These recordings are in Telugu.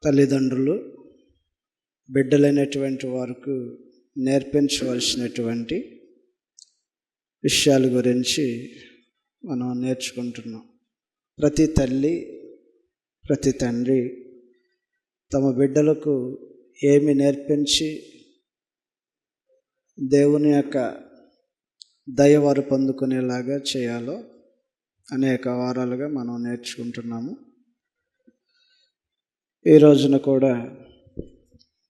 తల్లిదండ్రులు బిడ్డలైనటువంటి వారికి నేర్పించవలసినటువంటి విషయాల గురించి మనం నేర్చుకుంటున్నాం. ప్రతి తల్లి, ప్రతి తండ్రి తమ బిడ్డలకు ఏమి నేర్పించి దేవుని యొక్క దయ వారు పొందుకునేలాగా చేయాలో అనేక వారాలుగా మనం నేర్చుకుంటున్నాము. ఈ రోజున కూడా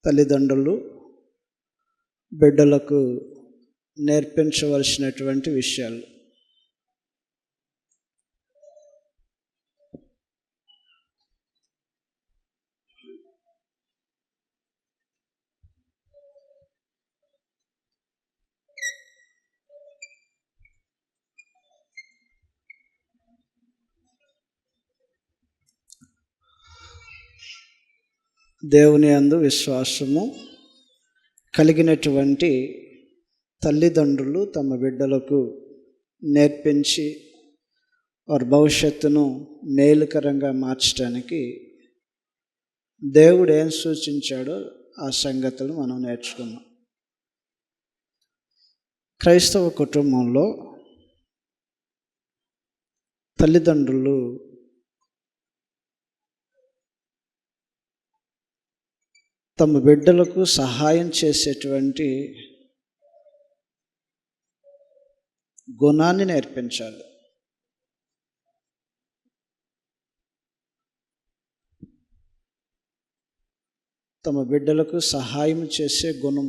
తల్లిదండ్రులు బిడ్డలకు నేర్పించవలసినటువంటి విషయాలు. దేవుని యందు విశ్వాసము కలిగినటువంటి తల్లిదండ్రులు తమ బిడ్డలకు నేర్పించి వారి భవిష్యత్తును మేలుకరంగా మార్చడానికి దేవుడు ఏం సూచించాడో ఆ సంగతులు మనం నేర్చుకున్నాం. క్రైస్తవ కుటుంబంలో తల్లిదండ్రులు తమ బిడ్డలకు సహాయం చేసేటువంటి గుణాన్ని నేర్పించాలి. తమ బిడ్డలకు సహాయం చేసే గుణం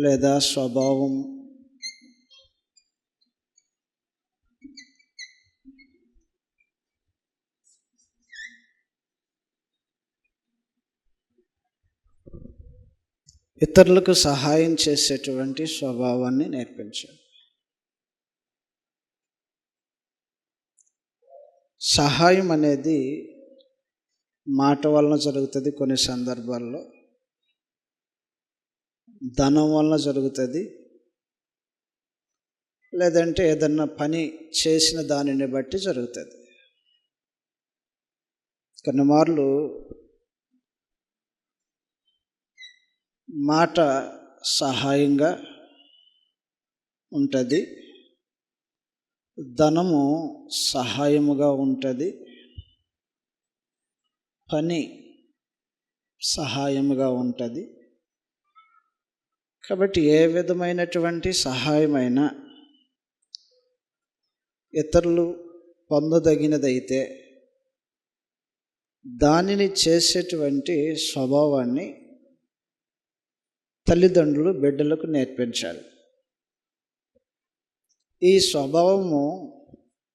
లేదా స్వభావం ఇతరులకు సహాయం చేసేటువంటి స్వభావాన్ని నేర్పించాలి. సహాయం అనేది మాట వలన జరుగుతుంది, కొన్ని సందర్భాల్లో ధనం వలన జరుగుతుంది, లేదంటే ఏదన్నా పని చేసిన దానిని బట్టి జరుగుతుంది. కొన్ని మార్లు మాట సహాయంగా ఉంటుంది, ధనము సహాయముగా ఉంటుంది, పని సహాయముగా ఉంటుంది. కాబట్టి ఏ విధమైనటువంటి సహాయమైనా ఇతరులు పొందదగినదైతే దానిని చేసేటువంటి స్వభావాన్ని తల్లిదండ్రులు బిడ్డలకు నేర్పించాలి. ఈ స్వభావము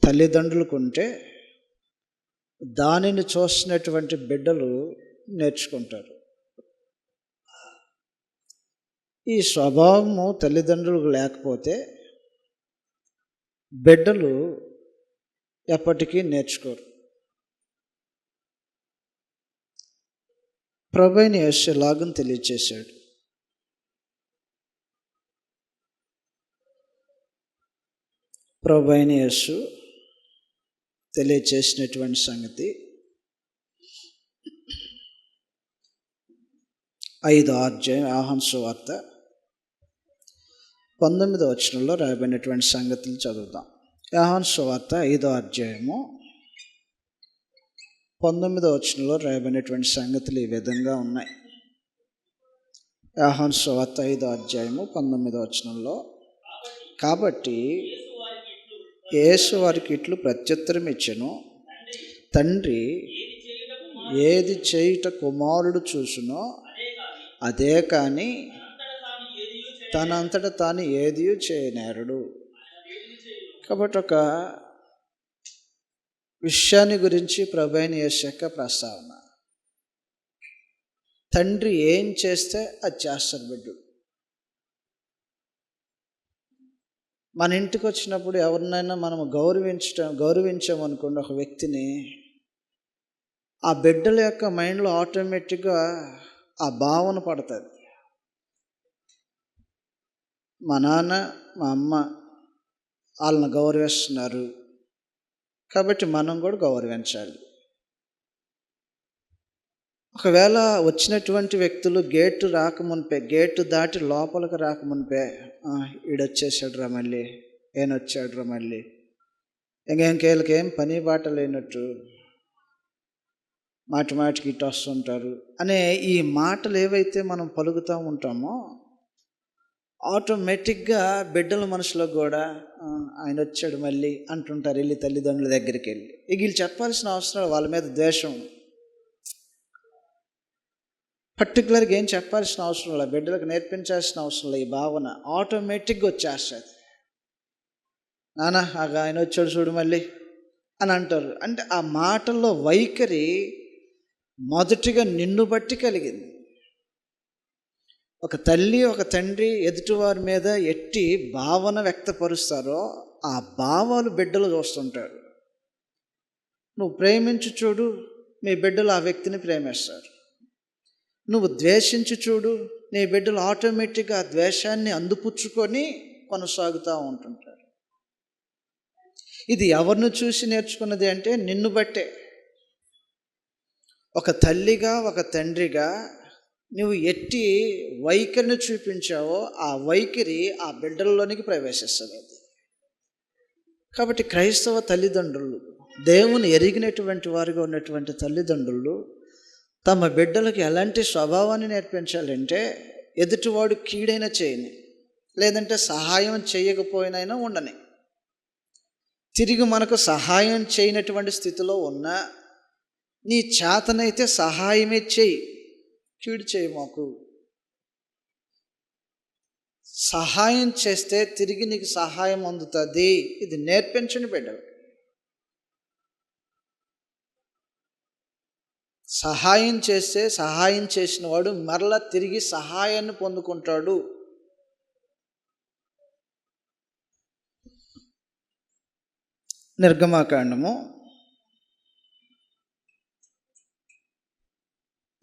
తల్లిదండ్రులకు ఉంటే దానిని చూసినటువంటి బిడ్డలు నేర్చుకుంటారు. ఈ స్వభావము తల్లిదండ్రులకు లేకపోతే బిడ్డలు ఎప్పటికీ నేర్చుకోరు. ప్రభువైన యేసు ఎలాగని తెలియచేశాడు. ప్రభువైన యేసు తెలియచేసినటువంటి సంగతి 5వ అధ్యాయం యోహాను సువార్త 19వ వచనంలో రాయబడినటువంటి సంగతులు చదువుతాం. యోహాను సువార్త 5వ అధ్యాయము 19వ వచనంలో రాయబడినటువంటి సంగతులు ఈ విధంగా ఉన్నాయి. యోహాను సువార్త 5వ అధ్యాయము 19వ వచనంలో, కాబట్టి యేసు వారికి ఇట్లు ప్రత్యుత్తరం ఇచ్చెను, తండ్రి ఏది చేయుట కుమారుడు చూసునో అదే కానీ తనంతట తాను ఏది చేయనేరడు. కాబట్టి ఒక విషయాన్ని గురించి ప్రభువైన యేసు యొక్క ప్రస్తావన, తండ్రి ఏం చేస్తే అది చేస్తారు బిడ్డలు. మన ఇంటికి వచ్చినప్పుడు ఎవరినైనా మనం గౌరవించామనుకోండి ఒక వ్యక్తిని, ఆ బిడ్డల యొక్క మైండ్లో ఆటోమేటిక్గా ఆ భావన పడుతుంది. మా నాన్న మా అమ్మ వాళ్ళని గౌరవిస్తున్నారు కాబట్టి మనం కూడా గౌరవించాలి. ఒకవేళ వచ్చినటువంటి వ్యక్తులు గేటు దాటి లోపలికి రాకమునిపే ఈడొచ్చేసాడురా మళ్ళీ, ఏనొచ్చాడురా మళ్ళీ, ఇంకేం పని బాట లేనట్టు మాటికి ఇటు వస్తుంటారు అనే ఈ మాటలు ఏవైతే మనం పలుకుతూ ఉంటామో ఆటోమేటిక్గా బిడ్డల మనసులో కూడా ఆయన వచ్చాడు మళ్ళీ అంటుంటారు వెళ్ళి తల్లిదండ్రుల దగ్గరికి వెళ్ళి. వీళ్ళు చెప్పాల్సిన అవసరం, వాళ్ళ మీద ద్వేషం పర్టికులర్గా ఏం చెప్పాల్సిన అవసరం లేదు, బిడ్డలకు నేర్పించాల్సిన అవసరం లేదు. ఈ భావన ఆటోమేటిక్గా వచ్చేస్తుంది. నాన్న ఆయన వచ్చాడు చూడు మళ్ళీ అని అంటారు. అంటే ఆ మాటల్లో వైఖరి మొదటిగా నిన్ను బట్టి కలిగింది. ఒక తల్లి ఒక తండ్రి ఎదుటివారి మీద ఎట్టి భావన వ్యక్తపరుస్తారో ఆ భావాలు బిడ్డలు చూస్తుంటారు. నువ్వు ప్రేమించు చూడు, మీ బిడ్డలు ఆ వ్యక్తిని ప్రేమిస్తారు. నువ్వు ద్వేషించి చూడు, నీ బిడ్డలు ఆటోమేటిక్గా ఆ ద్వేషాన్ని అందిపుచ్చుకొని కొనసాగుతూ ఉంటుంటారు. ఇది ఎవరిని చూసి నేర్చుకున్నది అంటే నిన్ను బట్టే. ఒక తల్లిగా ఒక తండ్రిగా నువ్వు ఎట్టి వైఖరిని చూపించావో ఆ వైఖరి ఆ బిడ్డల్లోనికి ప్రవేశిస్తుంది. కాబట్టి క్రైస్తవ తల్లిదండ్రులు, దేవుని ఎరిగినటువంటి వారిగా ఉన్నటువంటి తల్లిదండ్రులు తమ బిడ్డలకు ఎలాంటి స్వభావాన్ని నేర్పించాలంటే ఎదుటివాడు కీడైనా చేయని, లేదంటే సహాయం చేయకపోయినైనా ఉండని, తిరిగి మనకు సహాయం చేయనటువంటి స్థితిలో ఉన్నా నీ చేతనైతే సహాయమే చేయి, కీడు చేయి. మాకు సహాయం చేస్తే తిరిగి నీకు సహాయం అందుతుంది. ఇది నేర్పించండి బిడ్డలు. సహాయం చేస్తే సహాయం చేసిన వాడు మరలా తిరిగి సహాయాన్ని పొందుకుంటాడు. నిర్గమాకాండము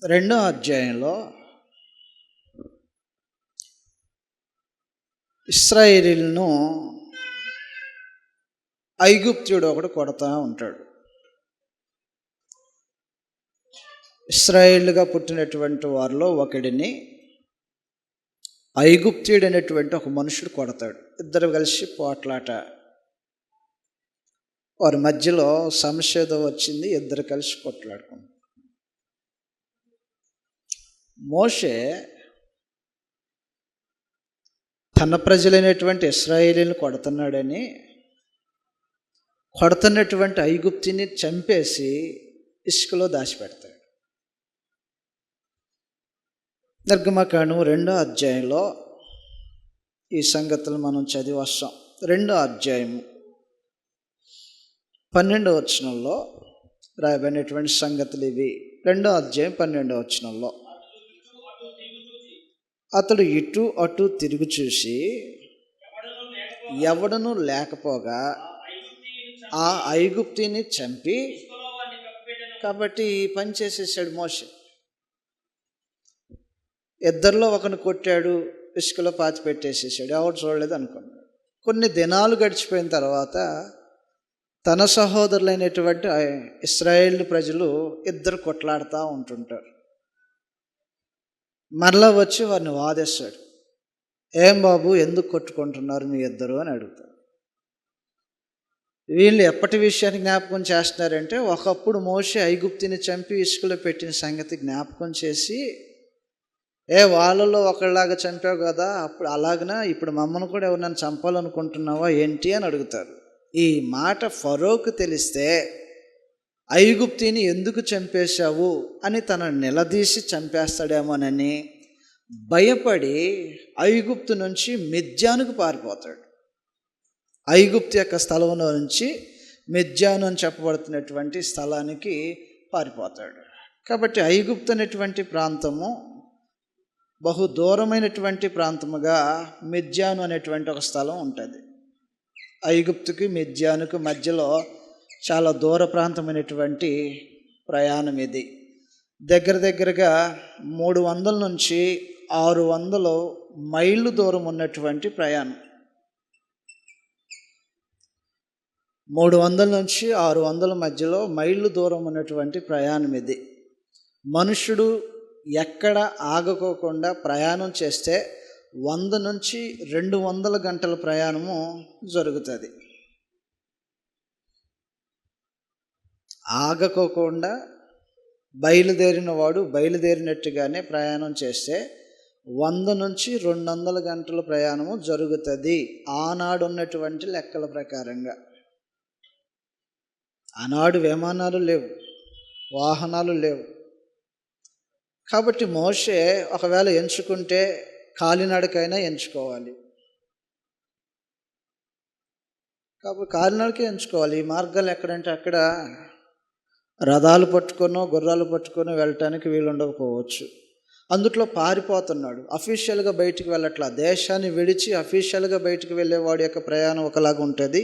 2వ అధ్యాయంలో ఇశ్రాయేలీయులను ఐగుప్త్యుడు ఒకడు కొడతా ఉంటాడు. ఇశ్రాయేలుగా పుట్టినటువంటి వారిలో ఒకడిని ఐగుప్త్యుడు అనేటువంటి ఒక మనుషుడు కొడతాడు. ఇద్దరు కలిసి పోట్లాట, వారి మధ్యలో సమస్య ఏదో వచ్చింది, ఇద్దరు కలిసి కొట్లాడుకుంటారు. మోషే తన ప్రజలైనటువంటి ఇశ్రాయేలీయులను కొడుతున్నటువంటి ఐగుప్తిని చంపేసి ఇసుకలో దాచిపెడతాడు. నిర్గమకాండం 2వ అధ్యాయంలో ఈ సంగతులు మనం చదివి వస్తాం. 2వ అధ్యాయము 12వ వచనంలో రాయబడినటువంటి సంగతులు ఇవి. 2వ అధ్యాయం 12వ వచనంలో, అతడు ఇటు అటు తిరిగి చూసి ఎవడనూ లేకపోగా ఆ ఐగుప్తిని చంపి, కాబట్టి ఈ పని చేసేసాడు మోషే. ఇద్దరిలో ఒకరిని కొట్టాడు, ఇసుకలో పాతి పెట్టేసేసాడు, ఎవరు చూడలేదు అనుకున్నాడు. కొన్ని దినాలు గడిచిపోయిన తర్వాత తన సహోదరులైనటువంటి ఇశ్రాయేలు ప్రజలు ఇద్దరు కొట్లాడుతూ ఉంటుంటారు. మరలా వచ్చి వారిని వాదిస్తాడు. ఏం బాబు ఎందుకు కొట్టుకుంటున్నారు మీ ఇద్దరు అని అడుగుతాడు. వీళ్ళు ఎప్పటి విషయాన్ని జ్ఞాపకం చేస్తున్నారంటే ఒకప్పుడు మోషే ఐగుప్తిని చంపి ఇసుకలో పెట్టిన సంగతి జ్ఞాపకం చేసి, వాళ్ళలో ఒకళ్ళలాగా చంపావు కదా, అప్పుడు అలాగనా ఇప్పుడు మమ్మల్ని కూడా ఎవరినైనా చంపాలనుకుంటున్నావా ఏంటి అని అడుగుతారు. ఈ మాట ఫరోకు తెలిస్తే ఐగుప్తిని ఎందుకు చంపేశావు అని తనను నిలదీసి చంపేస్తాడేమోనని భయపడి ఐగుప్తు నుంచి మిద్యానుకు పారిపోతాడు. ఐగుప్తు యొక్క స్థలంలో నుంచి మిద్యాను అని చెప్పబడుతున్నటువంటి స్థలానికి పారిపోతాడు. కాబట్టి ఐగుప్తు అనేటువంటి ప్రాంతము బహు దూరమైనటువంటి ప్రాంతముగా మిద్యాను అనేటువంటి ఒక స్థలం ఉంటుంది. ఐగుప్తుకి మిద్యానుకు మధ్యలో చాలా దూర ప్రాంతమైనటువంటి ప్రయాణం ఇది. దగ్గరగా 300 నుంచి 600 మైళ్ళు దూరం ఉన్నటువంటి ప్రయాణం. 300 నుంచి 600 మధ్యలో మైళ్ళు దూరం ఉన్నటువంటి ప్రయాణం ఇది. మనుషుడు ఎక్కడ ఆగకోకుండా ప్రయాణం చేస్తే 100 నుంచి 200 గంటల ప్రయాణము జరుగుతుంది. ఆగకోకుండా బయలుదేరిన వాడు బయలుదేరినట్టుగానే ప్రయాణం చేస్తే 100 నుంచి 200 గంటల ప్రయాణము జరుగుతుంది ఆనాడు ఉన్నటువంటి లెక్కల ప్రకారంగా. ఆనాడు విమానాలు లేవు, వాహనాలు లేవు. కాబట్టి మోషే ఒకవేళ ఎంచుకుంటే కాలినడకైనా ఎంచుకోవాలి. కాబట్టి కాలినడకే ఎంచుకోవాలి. ఈ మార్గాలు ఎక్కడంటే అక్కడ రథాలు పట్టుకొనో గుర్రాలు పట్టుకొనో వెళ్ళటానికి వీలు ఉండకపోవచ్చు. అందుట్లో పారిపోతున్నాడు, అఫీషియల్గా బయటికి వెళ్ళట్లా. దేశాన్ని విడిచి అఫీషియల్గా బయటికి వెళ్ళేవాడి యొక్క ప్రయాణం ఒకలాగా ఉంటుంది,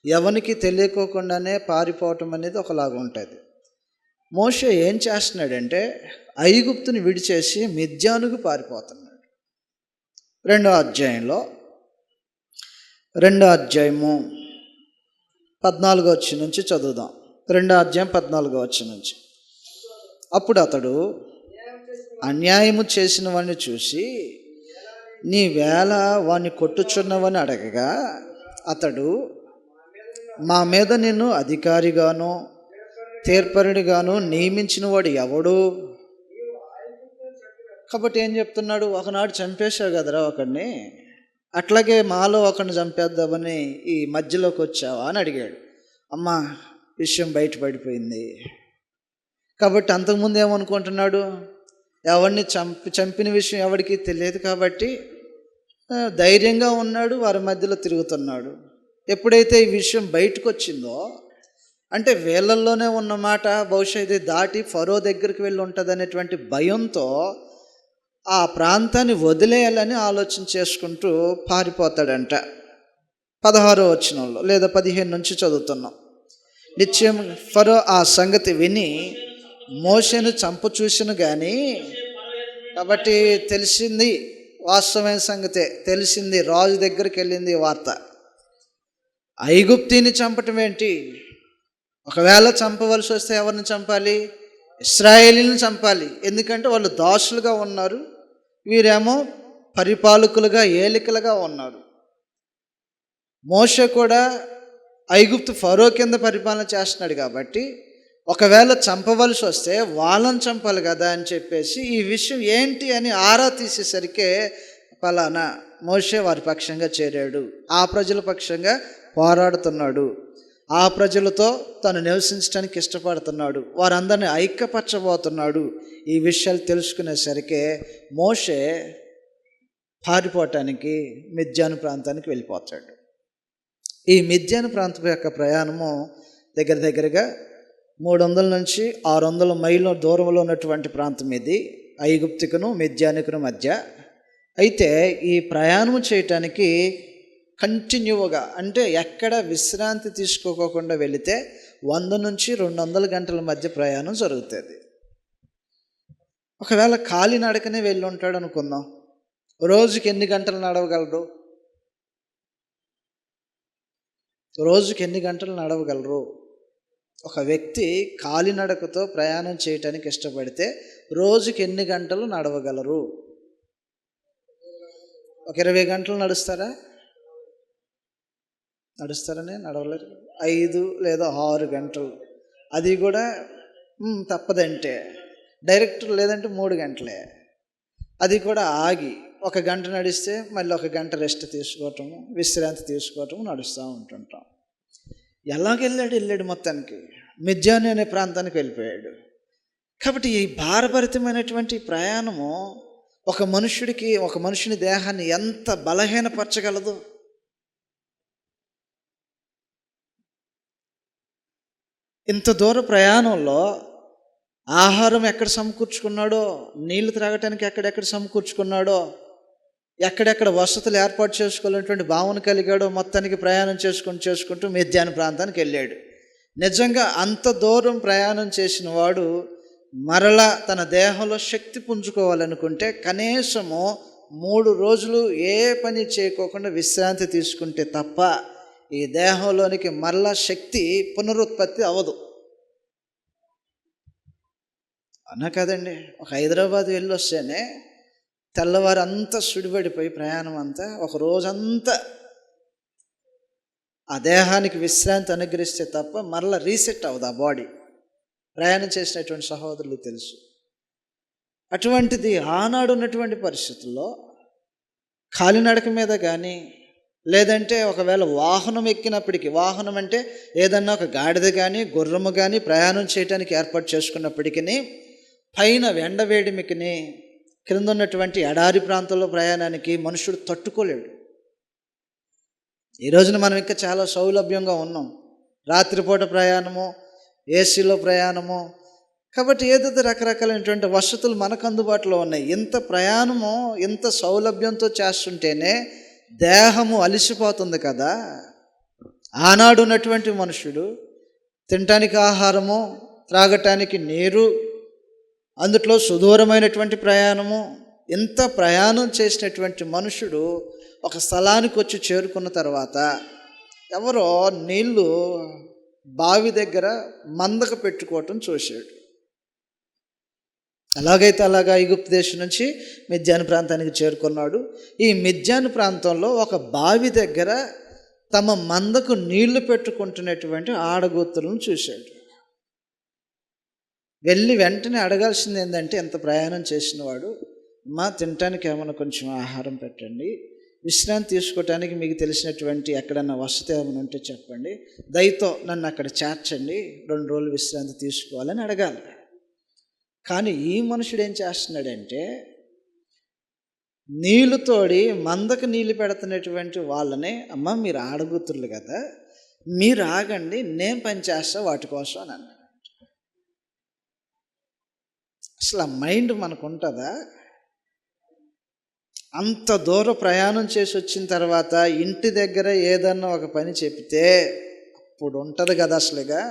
ఎవరికి తెలియకోకుండానే పారిపోవటం అనేది ఒకలాగా ఉంటుంది. మోషే ఏం చేస్తున్నాడంటే ఐగుప్తుని విడిచేసి మిద్యానుకు పారిపోతున్నాడు. 2వ అధ్యాయంలో 2వ అధ్యాయము 14వ వచనం నుంచి చదువుదాం. 2వ అధ్యాయం 14వ వచనం నుంచి. అప్పుడు అతడు అన్యాయము చేసిన వాడిని చూసి నీ వేళ వాడిని కొట్టుచున్నవని అడగగా అతడు మా మీద నిన్ను అధికారిగాను తీర్పరుడిగాను నియమించిన వాడు ఎవడు? కాబట్టి ఏం చెప్తున్నాడు, ఒకనాడు చంపేశావు కదరా ఒకడిని, అట్లాగే మాలో ఒకరిని చంపేద్దామని ఈ మధ్యలోకి వచ్చావా అని అడిగాడు. అమ్మా విషయం బయటపడిపోయింది. కాబట్టి అంతకుముందు ఏమనుకుంటున్నాడు, ఎవరిని చంపిన విషయం ఎవరికి తెలియదు కాబట్టి ధైర్యంగా ఉన్నాడు, వారి మధ్యలో తిరుగుతున్నాడు. ఎప్పుడైతే ఈ విషయం బయటకు వచ్చిందో అంటే వీళ్ళల్లోనే ఉన్నమాట, బహుశా ఇది దాటి ఫరో దగ్గరికి వెళ్ళి ఉంటుంది అనేటువంటి భయంతో ఆ ప్రాంతాన్ని వదిలేయాలని ఆలోచన చేసుకుంటూ పారిపోతాడంట. 16వ వచనంలో లేదా 15 నుంచి చదువుతున్నాం. నిత్యం ఫరో ఆ సంగతి విని మోషేను చంప చూసిన కానీ, కాబట్టి తెలిసింది, వాస్తవమైన సంగతే తెలిసింది, రాజు దగ్గరికి వెళ్ళింది వార్త. ఐగుప్తిని చంపటం ఏంటి? ఒకవేళ చంపవలసి వస్తే ఎవరిని చంపాలి? ఇశ్రాయేలీని చంపాలి. ఎందుకంటే వాళ్ళు దాసులుగా ఉన్నారు, వీరేమో పరిపాలకులుగా ఏలికలుగా ఉన్నారు. మోషే కూడా ఐగుప్తు ఫరో కింద పరిపాలన చేస్తున్నాడు కాబట్టి ఒకవేళ చంపవలసి వస్తే వాళ్ళని చంపాలి కదా అని చెప్పేసి ఈ విషయం ఏంటి అని ఆరా తీసేసరికే ఫలానా మోషే వారి పక్షంగా చేరాడు, ఆ ప్రజల పక్షంగా పోరాడుతున్నాడు, ఆ ప్రజలతో తను నివసించడానికి ఇష్టపడుతున్నాడు, వారందరినీ ఐక్యపరచబోతున్నాడు. ఈ విషయాలు తెలుసుకునేసరికి మోషే పారిపోవటానికి మిద్యాను ప్రాంతానికి వెళ్ళిపోతాడు. ఈ మిద్యాను ప్రాంతం యొక్క ప్రయాణము దగ్గరగా 300 నుంచి 600 మైళ్ళ దూరంలో ఉన్నటువంటి ప్రాంతం ఇది, ఐగుప్తుకును మిద్యానుకును మధ్య. అయితే ఈ ప్రయాణం చేయటానికి కంటిన్యూగా అంటే ఎక్కడ విశ్రాంతి తీసుకోకుండా వెళితే 100 నుంచి 200 గంటల మధ్య ప్రయాణం జరుగుతుంది. ఒకవేళ కాలినడకనే వెళ్ళి ఉంటాడు అనుకుందాం, రోజుకి ఎన్ని గంటలు నడవగలరు? రోజుకి ఎన్ని గంటలు నడవగలరు? ఒక వ్యక్తి కాలినడకతో ప్రయాణం చేయటానికి ఇష్టపడితే రోజుకి ఎన్ని గంటలు నడవగలరు? ఒక 20 గంటలు నడుస్తారనే నడవలేరు. 5 లేదా 6 గంటలు, అది కూడా తప్పదంటే డైరెక్ట్, లేదంటే 3 గంటలే, అది కూడా ఆగి 1 గంట నడిస్తే మళ్ళీ 1 గంట రెస్ట్ తీసుకోవటము, విశ్రాంతి తీసుకోవటము నడుస్తూ ఉంటుంటాం. వెళ్ళాడు మొత్తానికి మిద్యాను అనే ప్రాంతానికి వెళ్ళిపోయాడు. కాబట్టి ఈ భారభరితమైనటువంటి ప్రయాణము ఒక మనుషుని దేహాన్ని ఎంత బలహీనపరచగలదు. ఇంత దూర ప్రయాణంలో ఆహారం ఎక్కడ సమకూర్చుకున్నాడో, నీళ్లు త్రాగటానికి ఎక్కడెక్కడ సమకూర్చుకున్నాడో, ఎక్కడెక్కడ వసతులు ఏర్పాటు చేసుకోవాలనేటువంటి భావన కలిగాడో, మొత్తానికి ప్రయాణం చేసుకుంటూ మిద్యాను ప్రాంతానికి వెళ్ళాడు. నిజంగా అంత దూరం ప్రయాణం చేసిన వాడు మరలా తన దేహంలో శక్తి పుంజుకోవాలనుకుంటే కనీసము 3 రోజులు ఏ పని చేయకోకుండా విశ్రాంతి తీసుకుంటే తప్ప ఈ దేహంలోనికి మరలా శక్తి పునరుత్పత్తి అవ్వదు. అన్నా కదండి. ఒక హైదరాబాద్ వెళ్ళి వస్తేనే తెల్లవారు అంతా సుడిపడిపోయి ప్రయాణం అంతా ఒక రోజంతా ఆ దేహానికి విశ్రాంతి అనుగ్రహిస్తే తప్ప మరలా రీసెట్ అవ్వదు ఆ బాడీ. ప్రయాణం చేసినటువంటి సహోదరులు తెలుసు. అటువంటిది ఆనాడు ఉన్నటువంటి పరిస్థితుల్లో కాలినడక మీద కానీ, లేదంటే ఒకవేళ వాహనం ఎక్కినప్పటికీ, వాహనం అంటే ఏదన్నా ఒక గాడిద కానీ గుర్రము కానీ ప్రయాణం చేయడానికి ఏర్పాటు చేసుకున్నప్పటికీ పైన ఎండవేడిమికిని క్రింద ఉన్నటువంటి ఎడారి ప్రాంతంలో ప్రయాణానికి మనుషుడు తట్టుకోలేడు. ఈ రోజున మనం ఇంకా చాలా సౌలభ్యంగా ఉన్నాం. రాత్రిపూట ప్రయాణము, ఏసీలో ప్రయాణము, కాబట్టి ఏదైతే రకరకాలైనటువంటి వసతులు మనకు అందుబాటులో ఉన్నాయి. ఇంత ప్రయాణము ఇంత సౌలభ్యంతో చేస్తుంటేనే దేహము అలిసిపోతుంది కదా. ఆనాడు ఉన్నటువంటి మనుషుడు తినటానికి ఆహారము, త్రాగటానికి నీరు, అందుట్లో సుదూరమైనటువంటి ప్రయాణము, ఇంత ప్రయాణం చేసినటువంటి మనుషుడు ఒక స్థలానికి వచ్చి చేరుకున్న తర్వాత ఎవరో నీళ్లు బావి దగ్గర మందక పెట్టుకోవటం చూశాడు. అలాగైతే అలాగా ఐగుప్తు దేశం నుంచి మిద్యాను ప్రాంతానికి చేరుకున్నాడు. ఈ మిద్యాను ప్రాంతంలో ఒక బావి దగ్గర తమ మందకు నీళ్లు పెట్టుకుంటున్నటువంటి ఆడగోత్తులను చూశాడు. వెళ్ళి వెంటనే అడగాల్సింది ఏంటంటే, ఎంత ప్రయాణం చేసిన వాడు, మా తినటానికి ఏమైనా కొంచెం ఆహారం పెట్టండి, విశ్రాంతి తీసుకోవటానికి మీకు తెలిసినటువంటి ఎక్కడన్నా వసతి ఏమైనా ఉంటే చెప్పండి, దయతో నన్ను అక్కడ చేర్చండి, 2 రోజులు విశ్రాంతి తీసుకోవాలని అడగాలి. కానీ ఈ మనుషుడు ఏం చేస్తున్నాడంటే, నీళ్లు తోడి మందకు నీళ్ళు పెడుతున్నటువంటి వాళ్ళని, అమ్మ మీరు ఆడగూతుర్లు కదా, మీరు ఆగండి, నేను పని చేస్తా వాటి కోసం అని అన్నాడు. అసలు ఆ మైండ్ మనకు ఉంటుందా? అంత దూరం ప్రయాణం చేసి వచ్చిన తర్వాత ఇంటి దగ్గర ఏదన్నా ఒక పని చెప్తే అప్పుడు ఉంటుంది కదా అసలుగా.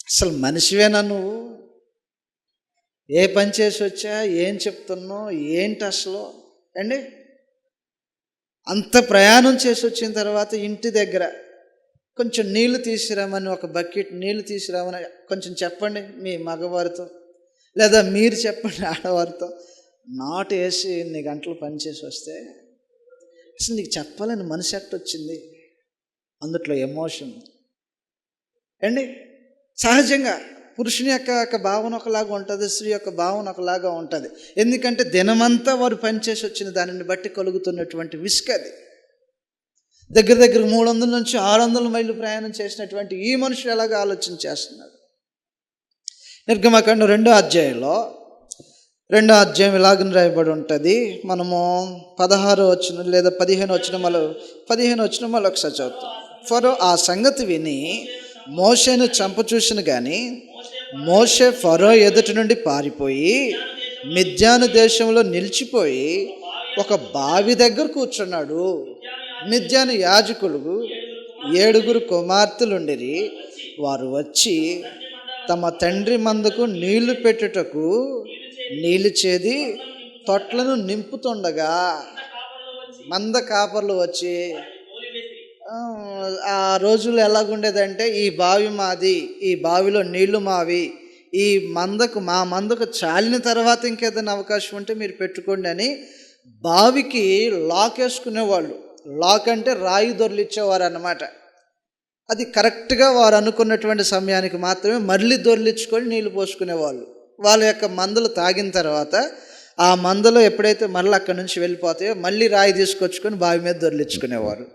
అసలు మనిషివేనా నువ్వు? ఏ పని చేసి వచ్చా, ఏం చెప్తున్నావు, ఏంటి అసలు అండి? అంత ప్రయాణం చేసి వచ్చిన తర్వాత ఇంటి దగ్గర కొంచెం నీళ్లు తీసుకురామని, ఒక బకెట్ నీళ్లు తీసుకురామని కొంచెం చెప్పండి మీ మగవారితో, లేదా మీరు చెప్పండి ఆడవారితో. నాటు వేసి 8 గంటలు పనిచేసి వస్తే అసలు నీకు చెప్పాలని మనసు ఎట్టొచ్చింది? అందుట్లో ఎమోషన్ అండి. సహజంగా పురుషుని యొక్క భావన ఒకలాగా ఉంటుంది, స్త్రీ యొక్క భావన ఒకలాగా ఉంటుంది. ఎందుకంటే దినమంతా వారు పనిచేసి వచ్చిన దానిని బట్టి కలుగుతున్నటువంటి విసుకది. దగ్గర 300 నుంచి 600 మైళ్ళు ప్రయాణం చేసినటువంటి ఈ మనుషుడు ఎలాగ ఆలోచన చేస్తున్నాడు? నిర్గమకాండం 2వ అధ్యాయంలో 2వ అధ్యాయం ఇలాగని రాయబడి ఉంటుంది. మనము 16వ వచనం లేదా 15వ వచనం మళ్ళీ ఒకసారి చదువుతాం. ఫరో ఆ సంగతి విని మోషేను చంపచూసిన కానీ మోషే ఫరో ఎదుటి నుండి పారిపోయి మిద్యాను దేశంలో నిలిచిపోయి ఒక బావి దగ్గర కూర్చున్నాడు. మిద్యాను యాజకులు 7 కుమార్తెలుండిరి. వారు వచ్చి తమ తండ్రి మందకు నీళ్లు పెట్టుటకు నీళ్లు చేది తొట్లను నింపుతుండగా మంద కాపర్లు వచ్చి, ఆ రోజుల్లో ఎలాగుండేదంటే, ఈ బావి మాది, ఈ బావిలో నీళ్లు మావి, ఈ మా మందకు చాలిన తర్వాత ఇంకేదైనా అవకాశం ఉంటే మీరు పెట్టుకోండి అని బావికి లాక్ వేసుకునేవాళ్ళు. లాక్ అంటే రాయి దొర్లిచ్చేవారు అన్నమాట. అది కరెక్ట్గా వారు అనుకున్నటువంటి సమయానికి మాత్రమే మళ్ళీ దొర్లించుకొని నీళ్లు పోసుకునేవాళ్ళు. వాళ్ళ యొక్క మందులు తాగిన తర్వాత ఆ మందులో ఎప్పుడైతే మళ్ళీ అక్కడి నుంచి వెళ్ళిపోతాయో మళ్ళీ రాయి తీసుకొచ్చుకొని బావి మీద దొర్లించుకునేవారు.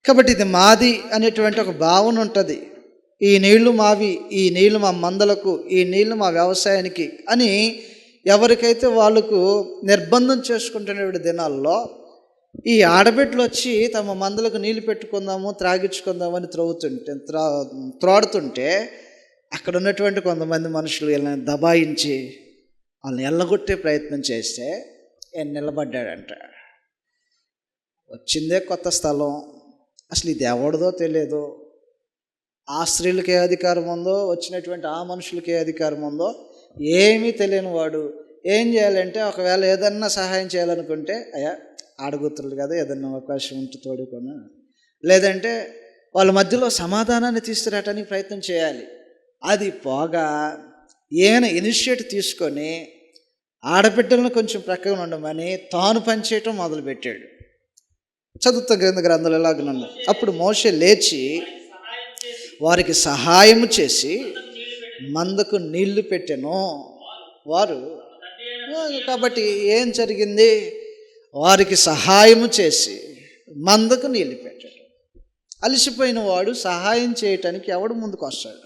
కాబట్టి ఇది మాది అనేటువంటి ఒక భావన ఉంటుంది. ఈ నీళ్లు మావి, ఈ నీళ్లు మా మందలకు, ఈ నీళ్లు మా వ్యవసాయానికి అని ఎవరికైతే వాళ్ళకు నిర్బంధం చేసుకుంటున్న దినాల్లో ఈ ఆడబిడ్డలు వచ్చి తమ మందలకు నీళ్లు పెట్టుకుందాము, త్రాగించుకుందామని త్రాడుతుంటే అక్కడ ఉన్నటువంటి కొంతమంది మనుషులు వీళ్ళని దబాయించి వాళ్ళని ఎల్లగొట్టే ప్రయత్నం చేస్తే నిలబడ్డాడంట. వచ్చిందే కొత్త స్థలం, అసలు ఇది ఎవరిదో తెలియదు. ఆ స్త్రీలకి ఏ అధికారం ఉందో, వచ్చినటువంటి ఆ మనుషులకి ఏ అధికారం ఉందో ఏమీ తెలియని వాడు ఏం చేయాలంటే, ఒకవేళ ఏదన్నా సహాయం చేయాలనుకుంటే, అయ్యా ఆడగుతురులు కదా, ఏదన్నా అవకాశం ఉంటే తోడుకొని, లేదంటే వాళ్ళ మధ్యలో సమాధానాన్ని తీసుకురావటానికి ప్రయత్నం చేయాలి. అది పోగా ఈయన ఇనిషియేట్ తీసుకొని ఆడబిడ్డలను కొంచెం ప్రక్కన ఉండమని తాను పనిచేయటం మొదలుపెట్టాడు. చదువుతా గ్రంథాలు ఎలాగనన్నా. అప్పుడు మోషే లేచి వారికి సహాయము చేసి మందకు నీళ్లు పెట్టెను. వారు కాబట్టి ఏం జరిగింది? వారికి సహాయము చేసి మందకు నీళ్లు పెట్టాడు. అలసిపోయిన వాడు సహాయం చేయటానికి ఎవడు ముందుకు వస్తాడు?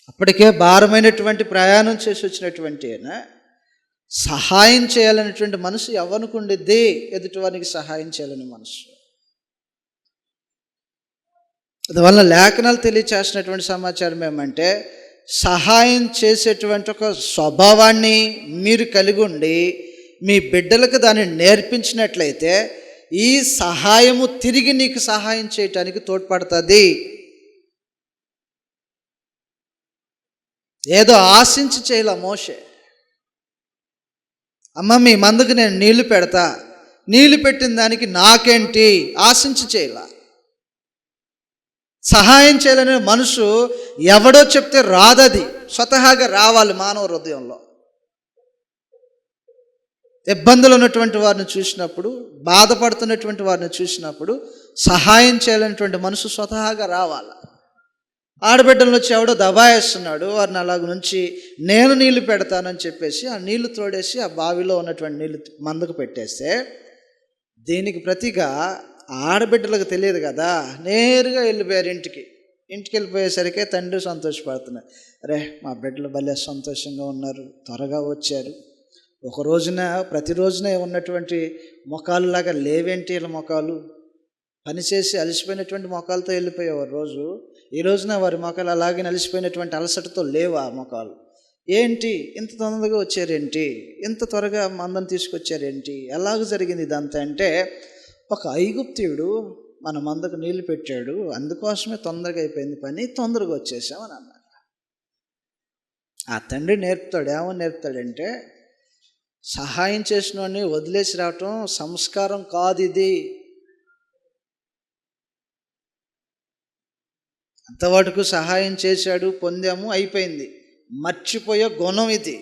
అప్పటికే భారమైనటువంటి ప్రయాణం చేసి వచ్చినటువంటి ఆయన సహాయం చేయాలనేటువంటి మనసు ఎవరికి ఉండిద్ది? ఎదుటివారికి సహాయం చేయాలని మనసు. అందువల్ల లేఖనాలు తెలియచేసినటువంటి సమాచారం ఏమంటే, సహాయం చేసేటువంటి ఒక స్వభావాన్ని మీరు కలిగి ఉండి మీ బిడ్డలకు దాన్ని నేర్పించినట్లయితే ఈ సహాయము తిరిగి నీకు సహాయం చేయటానికి తోడ్పడుతుంది. ఏదో ఆశించి చేయలే మోషే. అమ్మ మీ మందుకు నేను నీళ్లు పెడతా, నీళ్లు పెట్టిన దానికి నాకేంటి ఆశించి చేయలా. సహాయం చేయాలనే మనసు ఎవడో చెప్తే రాదది, స్వతహాగా రావాలి మానవ హృదయంలో. ఇబ్బందులు ఉన్నటువంటి వారిని చూసినప్పుడు, బాధపడుతున్నటువంటి వారిని చూసినప్పుడు సహాయం చేయాలనేటువంటి మనసు స్వతహాగా రావాలి. ఆడబిడ్డలను వచ్చి ఎవడో దబాయిస్తున్నాడు, వారిని అలాగ నుంచి నేను నీళ్లు పెడతానని చెప్పేసి ఆ నీళ్లు తోడేసి ఆ బావిలో ఉన్నటువంటి నీళ్లు మందకు పెట్టేస్తే, దీనికి ప్రతిగా ఆడబిడ్డలకు తెలియదు కదా, నేరుగా వెళ్ళిపోయారు ఇంటికి వెళ్ళిపోయేసరికి తండ్రి సంతోషపడుతున్నారు. అరే మా బిడ్డలు భలే సంతోషంగా ఉన్నారు, త్వరగా వచ్చారు. ఒక రోజున ప్రతిరోజున ఉన్నటువంటి మొఖాలులాగా లేవేంటి వీళ్ళ మొఖాలు? పనిచేసి అలసిపోయినటువంటి మొఖాలతో వెళ్ళిపోయేవారు రోజు. ఈ రోజున వారి మొఖాలు అలాగే అలసిపోయినటువంటి అలసటతో లేవు ఆ మొఖాలు. ఏంటి ఇంత తొందరగా వచ్చారేంటి, ఇంత త్వరగా మందని తీసుకొచ్చారేంటి, ఎలాగ జరిగింది ఇదంతా అంటే, ఒక ఐగుప్తీయుడు మన మందకు నీళ్లు పెట్టాడు, అందుకోసమే తొందరగా అయిపోయింది పని, తొందరగా వచ్చేసామని అన్నారు. ఆ తండ్రి నేర్పుతాడు. ఏమని నేర్పుతాడంటే, సహాయం చేసిన వాడిని వదిలేసి రావటం సంస్కారం కాదు ఇది. అంతవరకు సహాయం చేశాడు, పొందాము, అయిపోయింది. మర్చిపోయే గుణం ఇది.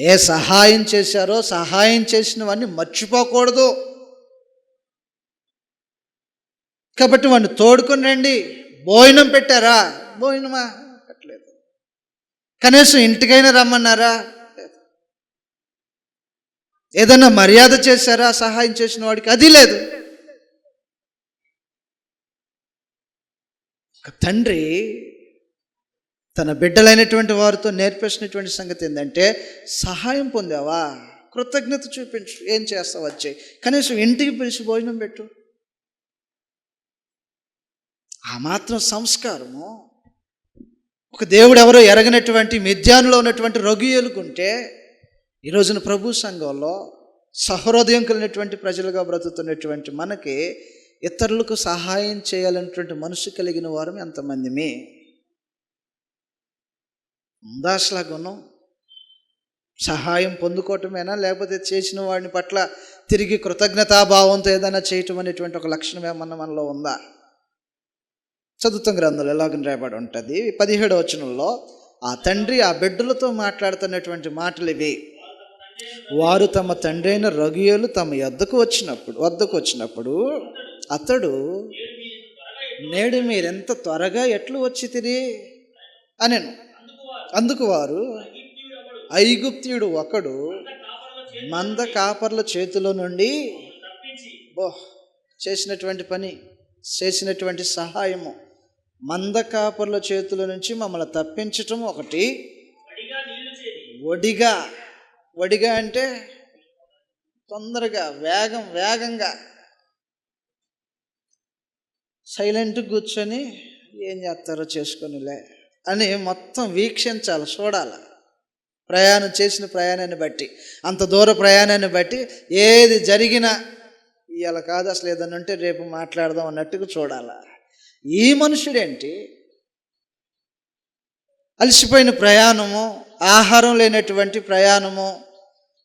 ఏ సహాయం చేశారో సహాయం చేసిన వాడిని మర్చిపోకూడదు. కాబట్టి వాడిని తోడుకొని రండి. భోజనం పెట్టారా? భోజనమా పెట్టలేదు. కనీసం ఇంటికైనా రమ్మన్నారా? ఏదైనా మర్యాద చేశారా సహాయం చేసిన వాడికి? అది లేదు. తండ్రి తన బిడ్డలైనటువంటి వారితో నేర్పించినటువంటి సంగతి ఏంటంటే, సహాయం పొందావా కృతజ్ఞత చూపించు. ఏం చేస్తావు వచ్చాయి, కనీసం ఇంటికి పిలిచి భోజనం పెట్టు. ఆ మాత్రం సంస్కారము ఒక దేవుడు ఎవరో ఎరగనటువంటి మిద్యానులో ఉన్నటువంటి రొగియలుకుంటే, ఈ రోజున ప్రభు సంఘంలో సహృదయం కలిగినటువంటి ప్రజలుగా బ్రతుకుతున్నటువంటి మనకి ఇతరులకు సహాయం చేయాలనేటువంటి మనసు కలిగిన వారు ఎంతమందిమి? ఉందా అసలు గుణం? సహాయం పొందుకోవటమేనా, లేకపోతే చేసిన వాడిని పట్ల తిరిగి కృతజ్ఞతాభావంతో ఏదైనా చేయటం అనేటువంటి ఒక లక్షణం ఏమన్నా మనలో ఉందా? చదువుతాం గ్రంథంలో ఎలాగ రాయబడి ఉంటుంది. 17వ వచనంలో ఆ తండ్రి ఆ బిడ్డలతో మాట్లాడుతున్నటువంటి మాటలు ఇవి. వారు తమ తండ్రి అయిన రొగియేలు తమ వద్దకు వచ్చినప్పుడు అతడు, నేడు మీరెంత త్వరగా ఎట్లు వచ్చి తిరిగి అనెను. అందుకు వారు, ఐగుప్తీయుడు ఒకడు మంద కాపర్ల చేతిలో నుండి చేసినటువంటి పని, చేసినటువంటి సహాయము, మంద కాపర్ల చేతుల నుంచి మమ్మల్ని తప్పించటం ఒకటి. వడిగా అంటే తొందరగా, వేగంగా సైలెంట్ కూర్చొని ఏం చేస్తారో చేసుకొనిలే అని మొత్తం వీక్షించాలి, చూడాలి. చేసిన ప్రయాణాన్ని బట్టి, అంత దూర ప్రయాణాన్ని బట్టి ఏది జరిగినా ఇవాళ కాదు అసలు ఏదన్నా ఉంటే రేపు మాట్లాడదాం అన్నట్టుగా చూడాలి. ఈ మనుషుడేంటి, అలసిపోయిన ప్రయాణము, ఆహారం లేనటువంటి ప్రయాణము,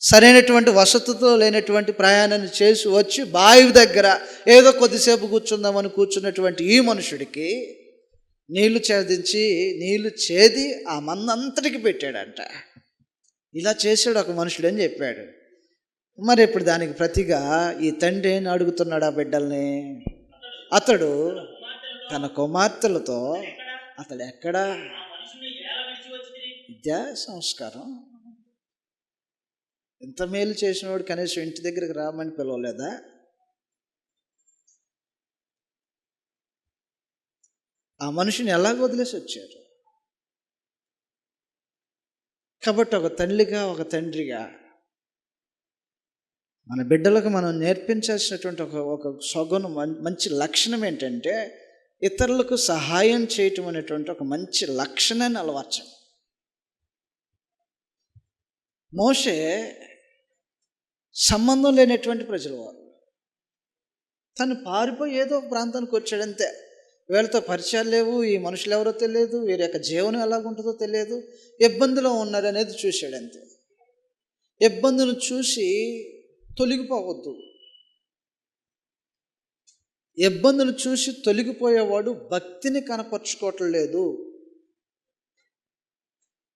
సరైనటువంటి వసతితో లేనటువంటి ప్రయాణాన్ని చేసి వచ్చి బావి దగ్గర ఏదో కొద్దిసేపు కూర్చుందామని కూర్చున్నటువంటి ఈ మనుషుడికి నీళ్లు చేది ఆ మందంతటికి పెట్టాడంట. ఇలా చేశాడు ఒక మనుషుడు అని చెప్పాడు. మరి ఇప్పుడు దానికి ప్రతిగా ఈ తండ్రి ఏం అడుగుతున్నాడు ఆ బిడ్డల్ని? అతడు తన కుమార్తెలతో అతడు ఎక్కడా విద్యా సంస్కారం, ఇంత మేలు చేసినవాడు కనీసం ఇంటి దగ్గరికి రామని పిలవలేదా? ఆ మనిషిని ఎలాగ వదిలేసి వచ్చారు? కాబట్టి ఒక తల్లిగా ఒక తండ్రిగా మన బిడ్డలకు మనం నేర్పించాల్సినటువంటి ఒక సొగను మంచి లక్షణం ఏంటంటే ఇతరులకు సహాయం చేయటం అనేటువంటి ఒక మంచి లక్షణాన్ని అలవర్చం. మోషే సంబంధం లేనటువంటి ప్రజల వారు, తను పారిపోయి ఏదో ఒక ప్రాంతానికి వచ్చాడంతే. వీళ్ళతో పరిచయాలు లేవు, ఈ మనుషులు ఎవరో తెలియదు, వీరి యొక్క జీవనం ఎలాగుంటుందో తెలియదు, ఇబ్బందిలో ఉన్నారనేది చూశాడంతే. ఇబ్బందులు చూసి తొలగిపోవద్దు. ఇబ్బందులు చూసి తొలగిపోయేవాడు భక్తిని కనపరుచుకోవటం లేదు.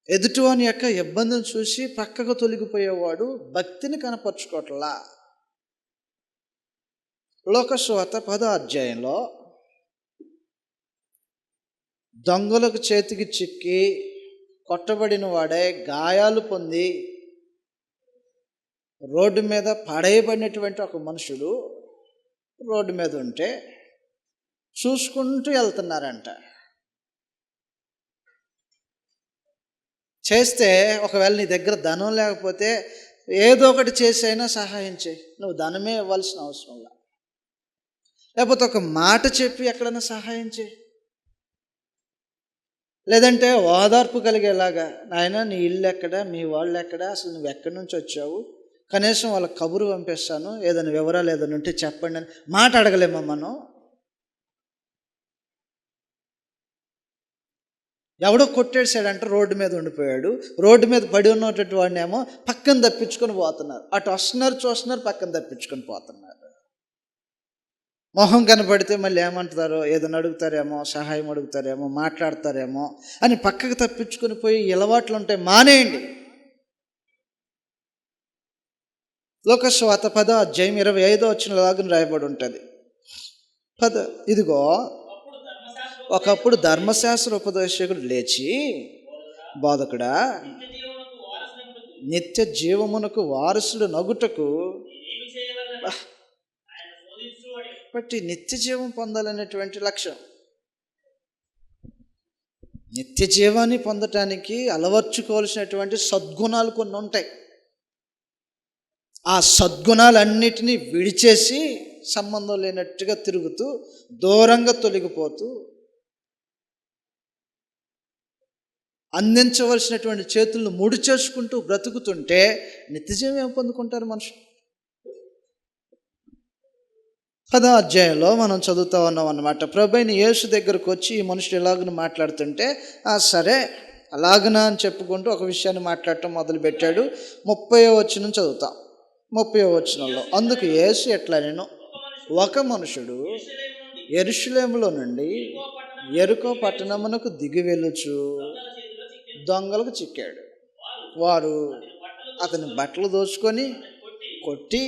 ఎదుటివాని యొక్క ఇబ్బందులు చూసి పక్కకు తొలగిపోయేవాడు భక్తిని కనపరుచుకోవట్లా. లోకసువార్త 10వ అధ్యాయంలో దొంగలకు చేతికి చిక్కి కొట్టబడిన వాడే గాయాలు పొంది రోడ్డు మీద పడేయబడినటువంటి ఒక మనుషుడు రోడ్డు మీద ఉంటే చూసుకుంటూ వెళ్తున్నారంట. చేస్తే ఒకవేళ నీ దగ్గర ధనం లేకపోతే ఏదో ఒకటి చేసి అయినా సహాయం చేయి. నువ్వు ధనమే ఇవ్వాల్సిన అవసరం లేదు. లేకపోతే ఒక మాట చెప్పి ఎక్కడైనా సహాయం చేయి. లేదంటే ఓదార్పు కలిగేలాగా, నాయన నీ ఇల్లు ఎక్కడ, మీ వాళ్ళు ఎక్కడ, అసలు నువ్వు ఎక్కడి నుంచి వచ్చావు, కనీసం వాళ్ళకి కబురు పంపిస్తాను, ఏదైనా వివరాలు ఏదైనా ఉంటే చెప్పండి అని మాట అడగలేమా మనం? ఎవడో కొట్టేసాడంట, రోడ్డు మీద ఉండిపోయాడు. రోడ్డు మీద పడి ఉన్నటువంటి వాడిని ఏమో పక్కన తప్పించుకొని పోతున్నారు. అటు వస్తున్నారు, చూస్తున్నారు, పక్కన తప్పించుకొని పోతున్నారు. మొహం కనపడితే మళ్ళీ ఏమంటారో, ఏదైనా అడుగుతారేమో, సహాయం అడుగుతారేమో, మాట్లాడతారేమో అని పక్కకు తప్పించుకొని పోయి అలవాట్లు ఉంటే మానేయండి. లోకసువార్త 10వ అధ్యాయం 25వ వచనంలాగా రాయబడి ఉంటుంది. ఇదిగో ఒకప్పుడు ధర్మశాస్త్ర ఉపదేశకుడు లేచి, బోధకుడా, నిత్య జీవమునకు వారసుడు నగుటకు బట్టి నిత్య జీవం పొందాలనేటువంటి లక్ష్యం. నిత్య జీవాన్ని పొందటానికి అలవర్చుకోవాల్సినటువంటి సద్గుణాలు కొన్ని ఉంటాయి. ఆ సద్గుణాలన్నిటినీ విడిచేసి సంబంధం లేనట్టుగా తిరుగుతూ దూరంగా తొలగిపోతూ అందించవలసినటువంటి చేతులను ముడి చేసుకుంటూ బ్రతుకుతుంటే నిత్యజీవం ఏం పొందుకుంటారు మనుషులు? 10వ అధ్యాయంలో మనం చదువుతూ ఉన్నాం అన్నమాట. ప్రభువైన యేసు దగ్గరకు వచ్చి ఈ మనుషులు ఎలాగని మాట్లాడుతుంటే సరే అలాగనా అని చెప్పుకుంటూ ఒక విషయాన్ని మాట్లాడటం మొదలుపెట్టాడు. 30వ వచనం చదువుతాం. 30వ వచనంలో, అందుకు యేసు ఎట్లా, నేను ఒక మనుషుడు యెరూషలేములో నుండి యెరికో పట్టణమునకు దిగి వెళ్ళుచు దొంగలకు చిక్కాడు. వారు అతని బట్టలు దోచుకొని కొట్టి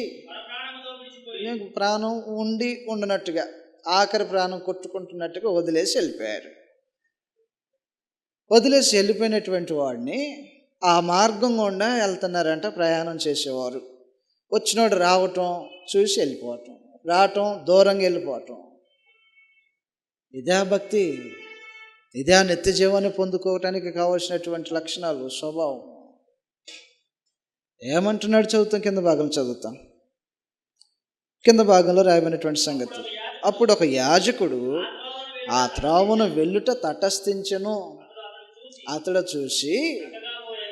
నీకు ప్రాణం ఉండనట్టుగా, ఆఖరి ప్రాణం కొట్టుకుంటున్నట్టుగా వదిలేసి వెళ్ళిపోయారు. వదిలేసి వెళ్ళిపోయినటువంటి వాడిని ఆ మార్గం గుండా వెళ్తున్నారంట ప్రయాణం చేసేవారు. వచ్చినోడు రావటం చూసి వెళ్ళిపోవటం, రావటం దూరంగా వెళ్ళిపోవటం. ఇదే భక్తి, ఇదే నిత్య జీవాన్ని పొందుకోవటానికి కావాల్సినటువంటి లక్షణాలు, స్వభావం. ఏమంటున్నాడు చదువుతాం, కింద భాగం చదువుతాం. కింద భాగంలో రాయబడినటువంటి సంగతి, అప్పుడు ఒక యాజకుడు ఆ త్రావును వెళ్ళుట తటస్థించెను. అతడు చూసి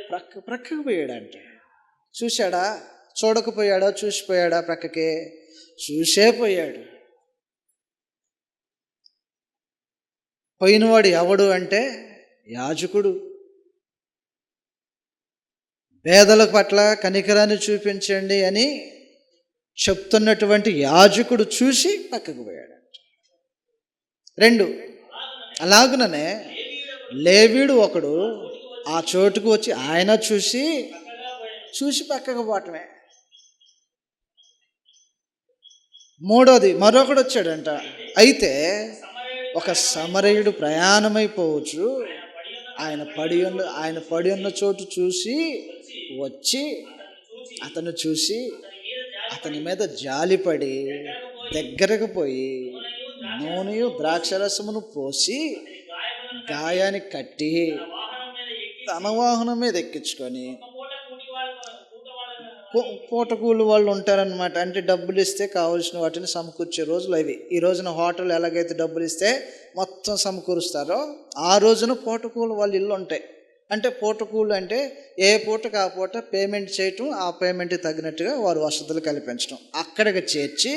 ప్రక్కకు పోయాడంట. చూశాడా? చూడకపోయాడా? చూసిపోయాడా? ప్రక్కకే చూసే పోయాడు. పోయినవాడు ఎవడు అంటే యాజకుడు. పేదల పట్ల కనికరాన్ని చూపించండి అని చెప్తున్నటువంటి యాజకుడు చూసి పక్కకు పోయాడు. 2, అలాగుననే లేవీయుడు ఒకడు ఆ చోటుకు వచ్చి ఆయన చూసి పక్కకు పోవటమే. 3వది మరొకడు వచ్చాడంట. అయితే ఒక సమరయుడు ప్రయాణమైపోవచ్చు ఆయన పడి ఉన్న చోటు వచ్చి అతను చూసి అతని మీద జాలిపడి దగ్గరకు పోయి నూనెయు ద్రాక్షరసమును పోసి గాయానికి కట్టి తన వాహనం మీద ఎక్కించుకొని, పూటకూలు వాళ్ళు ఉంటారనమాట. అంటే డబ్బులు ఇస్తే కావాల్సిన వాటిని సమకూర్చే రోజులు అవి. ఈ రోజున హోటల్ ఎలాగైతే డబ్బులు ఇస్తే మొత్తం సమకూరుస్తారో ఆ రోజున పూటకూలు వాళ్ళ ఇల్లు ఉంటాయి. అంటే పూటకూలు అంటే ఏ పూటకు ఆ పూట పేమెంట్ చేయటం, ఆ పేమెంట్కి తగినట్టుగా వారు వసతులు కల్పించడం. అక్కడికి చేర్చి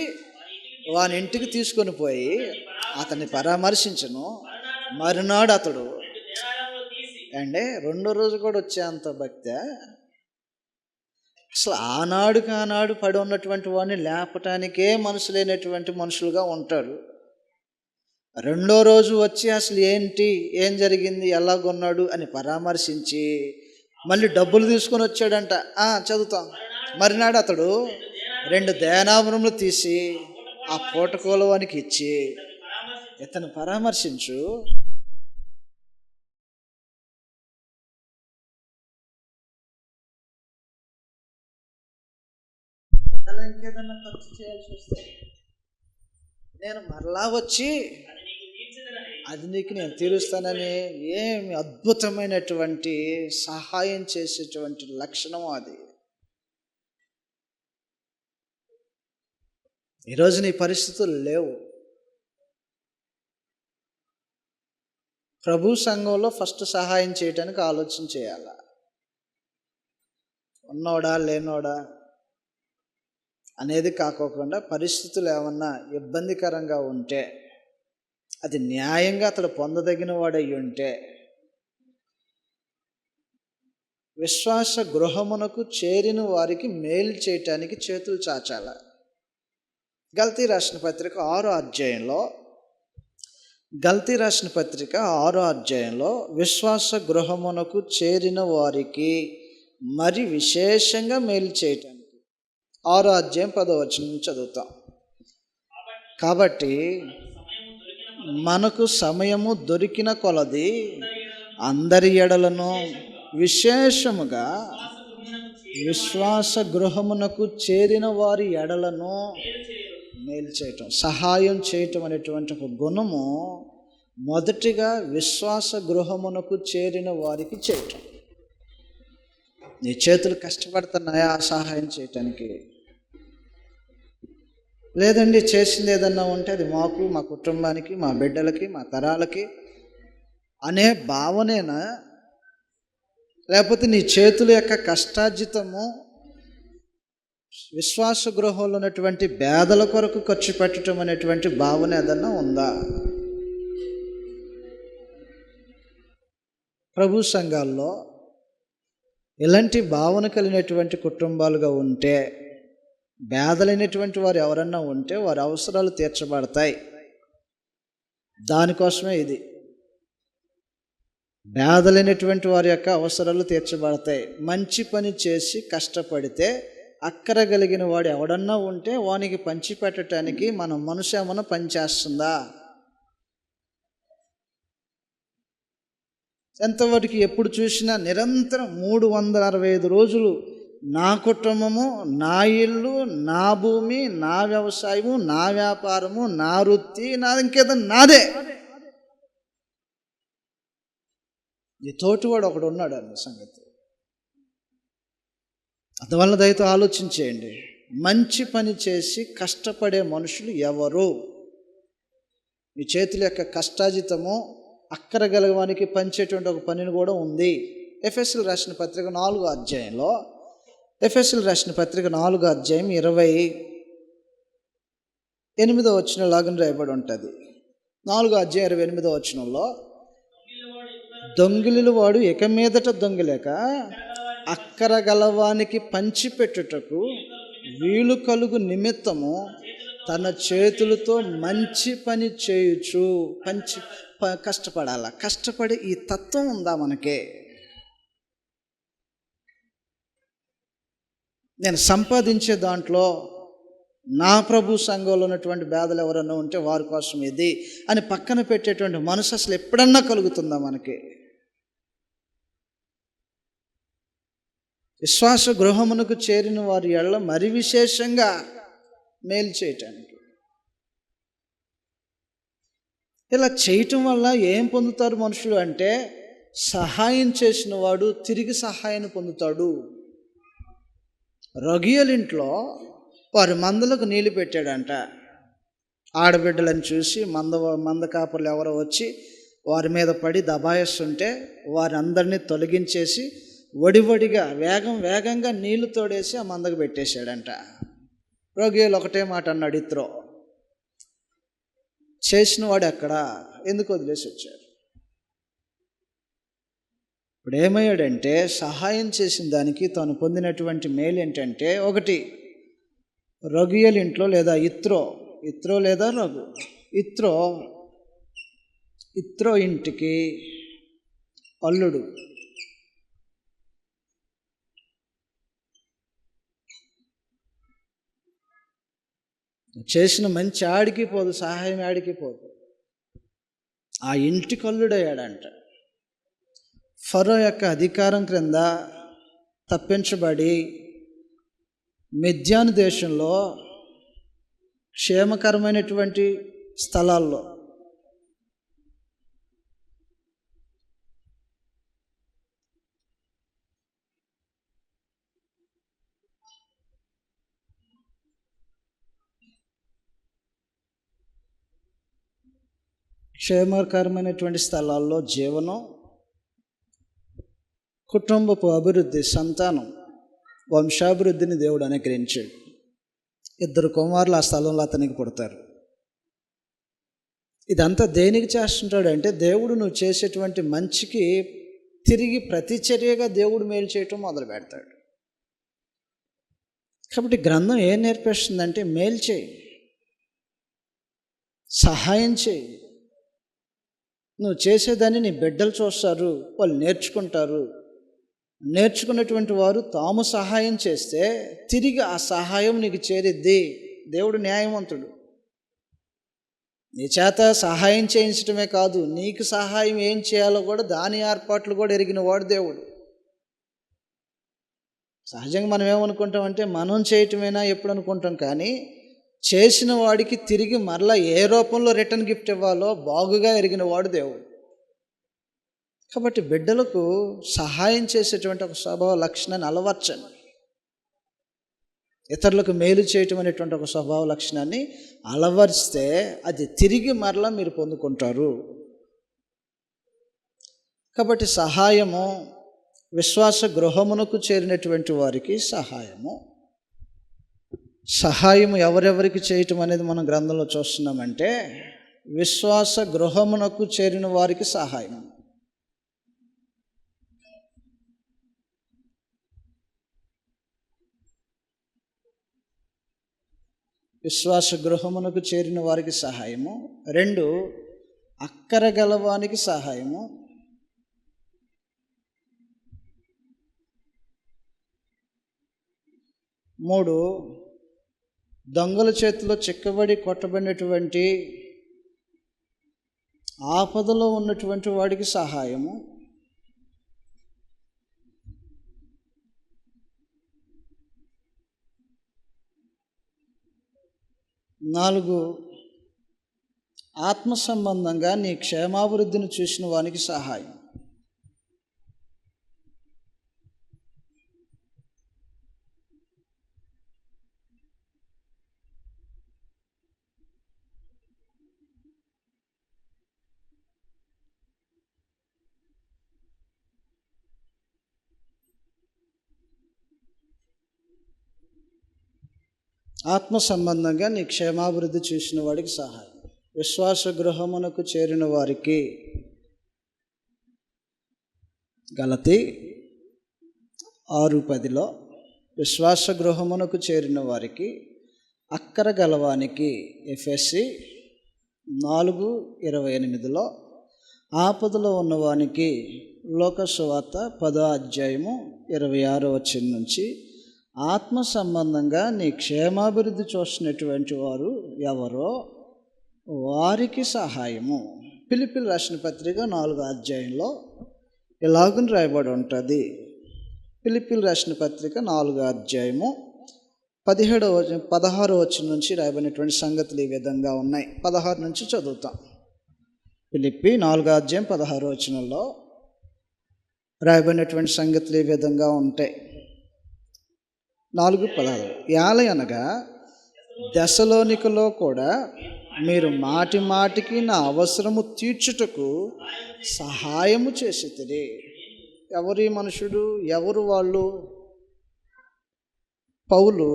వాని ఇంటికి తీసుకొని పోయి అతన్ని పరామర్శించను. మరునాడు అతడు అంటే 2వ రోజు కూడా వచ్చేంత భక్తి. అసలు ఆనాడు పడి ఉన్నటువంటి వాడిని లేపటానికే మనసు లేనటువంటి మనుషులుగా ఉంటారు. 2వ రోజు వచ్చి అసలు ఏం జరిగింది, ఎలాగొన్నాడు అని పరామర్శించి మళ్ళీ డబ్బులు తీసుకొని వచ్చాడంట. చదువుతాం. మరినాడు అతడు 2 దేనాభరణములు తీసి ఆ పూటకోలవానికి ఇచ్చి, ఇతను పరామర్శించు, ఇంకేదన్నా ఖర్చు చేయాల్సి వస్తే నేను మరలా వచ్చి అది నీకు నేను తీరుస్తానని. ఏమి అద్భుతమైనటువంటి సహాయం చేసేటువంటి లక్షణం అది. ఈరోజు నీ పరిస్థితులు లేవు. ప్రభు సంఘంలో ఫస్ట్ సహాయం చేయడానికి ఆలోచన చేయాల. ఉన్నోడా లేనోడా అనేది కాకోకుండా పరిస్థితులు ఏమన్నా ఇబ్బందికరంగా ఉంటే, అది న్యాయంగా అతడు పొందదగిన వాడై ఉంటే, విశ్వాస గృహమునకు చేరిన వారికి మేలు చేయటానికి చేతులు చాచాల. గల్తీ రాసిన పత్రిక 6వ అధ్యాయంలో విశ్వాస గృహమునకు చేరిన వారికి మరి విశేషంగా మేలు చేయటానికి 6వ అధ్యాయం 10వ వచనం చదువుతాం. కాబట్టి మనకు సమయము దొరికిన కొలది అందరి ఎడలను విశేషముగా విశ్వాస గృహమునకు చేరిన వారి ఎడలను మేలు చేయటం, సహాయం చేయటం అనేటువంటి ఒక గుణము మొదటిగా విశ్వాస గృహమునకు చేరిన వారికి చేయటం. నీ చేతులు కష్టపడుతున్నాయా సహాయం చేయటానికి? లేదండి చేసింది ఏదన్నా ఉంటే అది మాకు, మా కుటుంబానికి, మా బిడ్డలకి, మా తరాలకి అనే భావనేనా? లేకపోతే నీ చేతుల యొక్క కష్టార్జితము విశ్వాస గృహంలో ఉన్నటువంటి పేదల కొరకు ఖర్చు పెట్టడం అనేటువంటి భావన ఏదన్నా ఉందా? ప్రభు సంఘాల్లో ఇలాంటి భావన కలిగినటువంటి కుటుంబాలుగా ఉంటే, పేదలైనటువంటి వారు ఎవరన్నా ఉంటే వారి అవసరాలు తీర్చబడతాయి. దానికోసమే ఇది. పేదలైనటువంటి వారి యొక్క అవసరాలు తీర్చబడతాయి. మంచి పని చేసి కష్టపడితే అక్కర కలిగిన వాడు ఎవడన్నా ఉంటే వానికి పంచిపెట్టడానికి మన మనసు ఏమన్నా పనిచేస్తుందా? ఎంతవరకు ఎప్పుడు చూసినా నిరంతరం 365 రోజులు నా కుటుంబము, నా ఇల్లు, నా భూమి, నా వ్యవసాయము, నా వ్యాపారము, నా వృత్తి, ఇంకేదన్నా నాదే. ఈ తోటివాడు ఒకడు ఉన్నాడు అన్న సంగతి. అందువల్ల దయతో ఆలోచించేయండి. మంచి పని చేసి కష్టపడే మనుషులు ఎవరు? మీ చేతుల యొక్క కష్టాజితము అక్కర గలవానికి పంచేటువంటి ఒక పనిని కూడా ఉంది. ఎఫెసీయులకు రాసిన పత్రిక 4వ అధ్యాయంలో, ఎఫెసీయులకు రాసిన పత్రిక 4వ అధ్యాయం 28వ వచనం లాగా రాయబడి ఉంటుంది. 4వ అధ్యాయం 28వ వచనంలో, దొంగిలిల వాడు ఇక మీదట దొంగిలేక అక్కర గలవానికి పంచిపెట్టుటకు వీలు కలుగు నిమిత్తము తన చేతులతో మంచి పని చేయుచు కష్టపడాల. కష్టపడి ఈ తత్వం ఉందా మనకే? నేను సంపాదించే దాంట్లో నా ప్రభు సంఘంలో ఉన్నటువంటి పేదలు ఎవరన్నా ఉంటే వారి కోసం ఇది అని పక్కన పెట్టేటువంటి మనసు అసలు ఎప్పుడన్నా కలుగుతుందా మనకి? విశ్వాస గృహమునకు చేరిన వారి ఎడల మరి విశేషంగా మేలు చేయటానికి. ఇలా చేయటం వల్ల ఏం పొందుతారు మనుషులు అంటే, సహాయం చేసిన వాడు తిరిగి సహాయాన్ని పొందుతాడు. రొగియలింట్లో వారి మందలకు నీళ్లు పెట్టాడంట. ఆడబిడ్డలను చూసి మంద కాపర్లు ఎవరో వచ్చి వారి మీద పడి దబాయిస్తుంటే వారందరినీ తొలగించేసి వడివడిగా వేగంగా నీళ్లు తోడేసి ఆ మందకు పెట్టేశాడంట. రొగియలు ఒకటే మాట అన్నాడు, ఇత్రో. చేసిన వాడు ఎక్కడ, ఎందుకు వదిలేసి వచ్చారు? ఇప్పుడు ఏమయ్యాడంటే, సహాయం చేసిన దానికి తాను పొందినటువంటి మేలు ఏంటంటే, ఒకటి రొగియల్ ఇంట్లో లేదా ఇత్రో లేదా రఘు ఇత్రో ఇంటికి అల్లుడు. చేసిన మంచి ఆడికి పోదు, సహాయం ఆడికి పోదు. ఆ ఇంటికి అల్లుడయ్యాడంట. ఫరో యొక్క అధికారం క్రింద తప్పించబడి మిద్యాను దేశంలో క్షేమకరమైనటువంటి స్థలాల్లో జీవనం, కుటుంబపు అభివృద్ధి, సంతానం, వంశాభివృద్ధిని దేవుడు అనుగ్రహించాడు. 2 కుమారులు ఆ స్థలంలో అతనికి పుడతారు. ఇదంతా దేనికి చేస్తుంటాడు అంటే, దేవుడు నువ్వు చేసేటువంటి మంచికి తిరిగి ప్రతిచర్యగా దేవుడు మేలు చేయటం మొదలు పెడతాడు. కాబట్టి గ్రంథం ఏం నేర్పిస్తుందంటే, మేలు చేయి, సహాయం చేయి. నువ్వు చేసేదాన్ని నీ బిడ్డలు చూస్తారు, వాళ్ళు నేర్చుకుంటారు. నేర్చుకున్నటువంటి వారు తాము సహాయం చేస్తే తిరిగి ఆ సహాయం నీకు చేరిద్ది. దేవుడు న్యాయవంతుడు. నీ చేత సహాయం చేయించడమే కాదు, నీకు సహాయం ఏం చేయాలో కూడా దాని ఏర్పాట్లు కూడా ఎరిగిన వాడు దేవుడు. సహజంగా మనం ఏమనుకుంటామంటే, మనం చేయటమేనా ఎప్పుడు అనుకుంటాం. కానీ చేసిన వాడికి తిరిగి మరలా ఏ రూపంలో రిటర్న్ గిఫ్ట్ ఇవ్వాలో బాగుగా ఎరిగిన వాడు దేవుడు. కాబట్టి బిడ్డలకు సహాయం చేసేటువంటి ఒక స్వభావ లక్షణాన్ని అలవర్చండి. ఇతరులకు మేలు చేయటం అనేటువంటి ఒక స్వభావ లక్షణాన్ని అలవర్చితే అది తిరిగి మరలా మీరు పొందుకుంటారు. కాబట్టి సహాయము, విశ్వాస గృహమునకు చేరినటువంటి వారికి సహాయము ఎవరెవరికి చేయటం అనేది మనం గ్రంథంలో చూస్తున్నామంటే, విశ్వాస గృహమునకు చేరిన వారికి సహాయం. విశ్వాస గృహమునకు చేరిన వారికి సహాయము. 2, అక్కర గలవానికి సహాయము. 3, దొంగల చేతిలో చిక్కబడి కొట్టబడినటువంటి ఆపదలో ఉన్నటువంటి వాడికి సహాయము. 4, ఆత్మ సంబంధంగా నీ క్షేమాభివృద్ధిని చూసిన వానికి సహాయం. ఆత్మ సంబంధంగా నీ క్షేమాభివృద్ధి చూసిన వాడికి సహాయం. విశ్వాస గృహమునకు చేరిన వారికి గలతీ 6:10 విశ్వాస గృహమునకు చేరిన వారికి అక్కర గలవానికి ఎఫెసీ 4:28 ఆపదలో ఉన్నవానికి లోక సువార్త 10:26 నుంచి ఆత్మ సంబంధంగా నీ క్షేమాభివృద్ధి చూసినటువంటి వారు ఎవరో వారికి సహాయము. ఫిలిప్పీలు రాసిన పత్రిక 4 ఇలాగని రాయబడి ఉంటుంది. ఫిలిప్పీలు రాసిన పత్రిక 4 16 నుంచి రాయబడినటువంటి సంగతులు ఈ విధంగా ఉన్నాయి. 16 నుంచి చదువుతాం. ఫిలిప్పీ 4:16 రాయబడినటువంటి సంగతులు ఈ విధంగా ఉంటాయి. 4:16 యాలయనగా దెసలోనికలో కూడా మీరు మాటి మాటికి నా అవసరము తీర్చుటకు సహాయము చేసితిరి. ఎవరు ఈ మనుషుడు? ఎవరు వాళ్ళు? పౌలు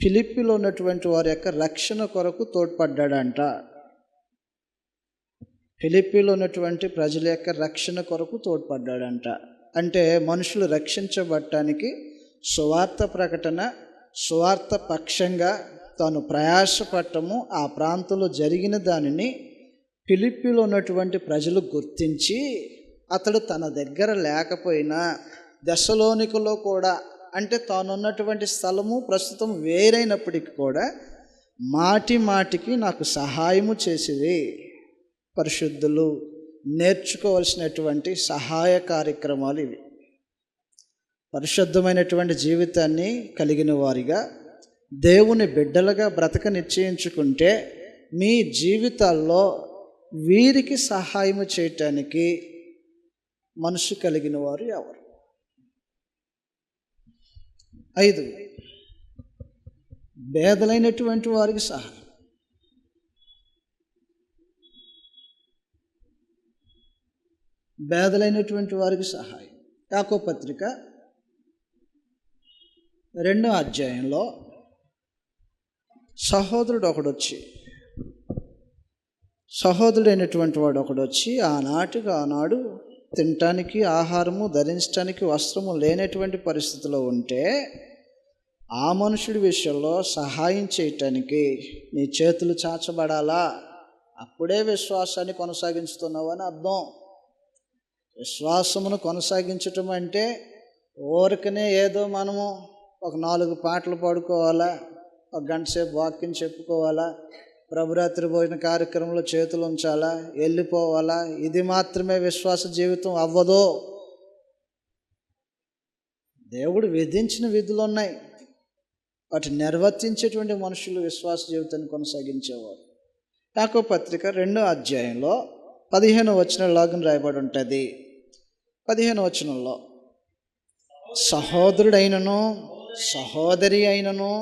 ఫిలిప్పీలో ఉన్నటువంటి వారి యొక్క రక్షణ కొరకు తోడ్పడ్డాడంట. ఫిలిప్పీలో ఉన్నటువంటి ప్రజల యొక్క రక్షణ కొరకు తోడ్పడ్డాడంట. అంటే మనుషులు రక్షించబడటానికి సువార్త ప్రకటన, సువార్త పక్షంగా తాను ప్రయాసపడటము, ఆ ప్రాంతంలో జరిగిన దానిని ఫిలిప్పీలో ఉన్నటువంటి ప్రజలు గుర్తించి అతడు తన దగ్గర లేకపోయినా దెసలోనికలో కూడా, అంటే తానున్నటువంటి స్థలము ప్రస్తుతం వేరైనప్పటికీ కూడా మాటి మాటికి నాకు సహాయము చేసేది. పరిశుద్ధులు నేర్చుకోవాల్సినటువంటి సహాయ కార్యక్రమాలు ఇవి. పరిశుద్ధమైనటువంటి జీవితాన్ని కలిగిన వారిగా దేవుని బిడ్డలుగా బ్రతక నిశ్చయించుకుంటే మీ జీవితాల్లో వీరికి సహాయము చేయటానికి మనసు కలిగిన వారు ఎవరు? 5 పేదలైనటువంటి వారికి సహాయం. పేదలైనటువంటి వారికి సహాయం. యాకోబు పత్రిక 2 సహోదరుడైనటువంటి వాడు ఒకడొచ్చి ఆనాడు తినటానికి ఆహారము, ధరించడానికి వస్త్రము లేనటువంటి పరిస్థితిలో ఉంటే ఆ మనుషుడి విషయంలో సహాయం చేయటానికి నీ చేతులు చాచబడాలా. అప్పుడే విశ్వాసాన్ని కొనసాగించుతున్నావని అర్థం. విశ్వాసమును కొనసాగించటం అంటే ఊరికనే ఏదో మనము ఒక 4 పాటలు పాడుకోవాలా, ఒక గంట సేపు వాక్యం చెప్పుకోవాలా, ప్రభురాత్రి భోజన కార్యక్రమంలో చేతులు ఉంచాలా, వెళ్ళిపోవాలా, ఇది మాత్రమే విశ్వాస జీవితం అవ్వదు. దేవుడు విధించిన విధులు ఉన్నాయి, వాటిని నిర్వర్తించేటువంటి మనుషులు విశ్వాస జీవితాన్ని కొనసాగించేవారు. యాకోబు పత్రిక 2:15 రాయబడి ఉంటుంది. 15 సహోదరుడైనను సహోదరి అయినను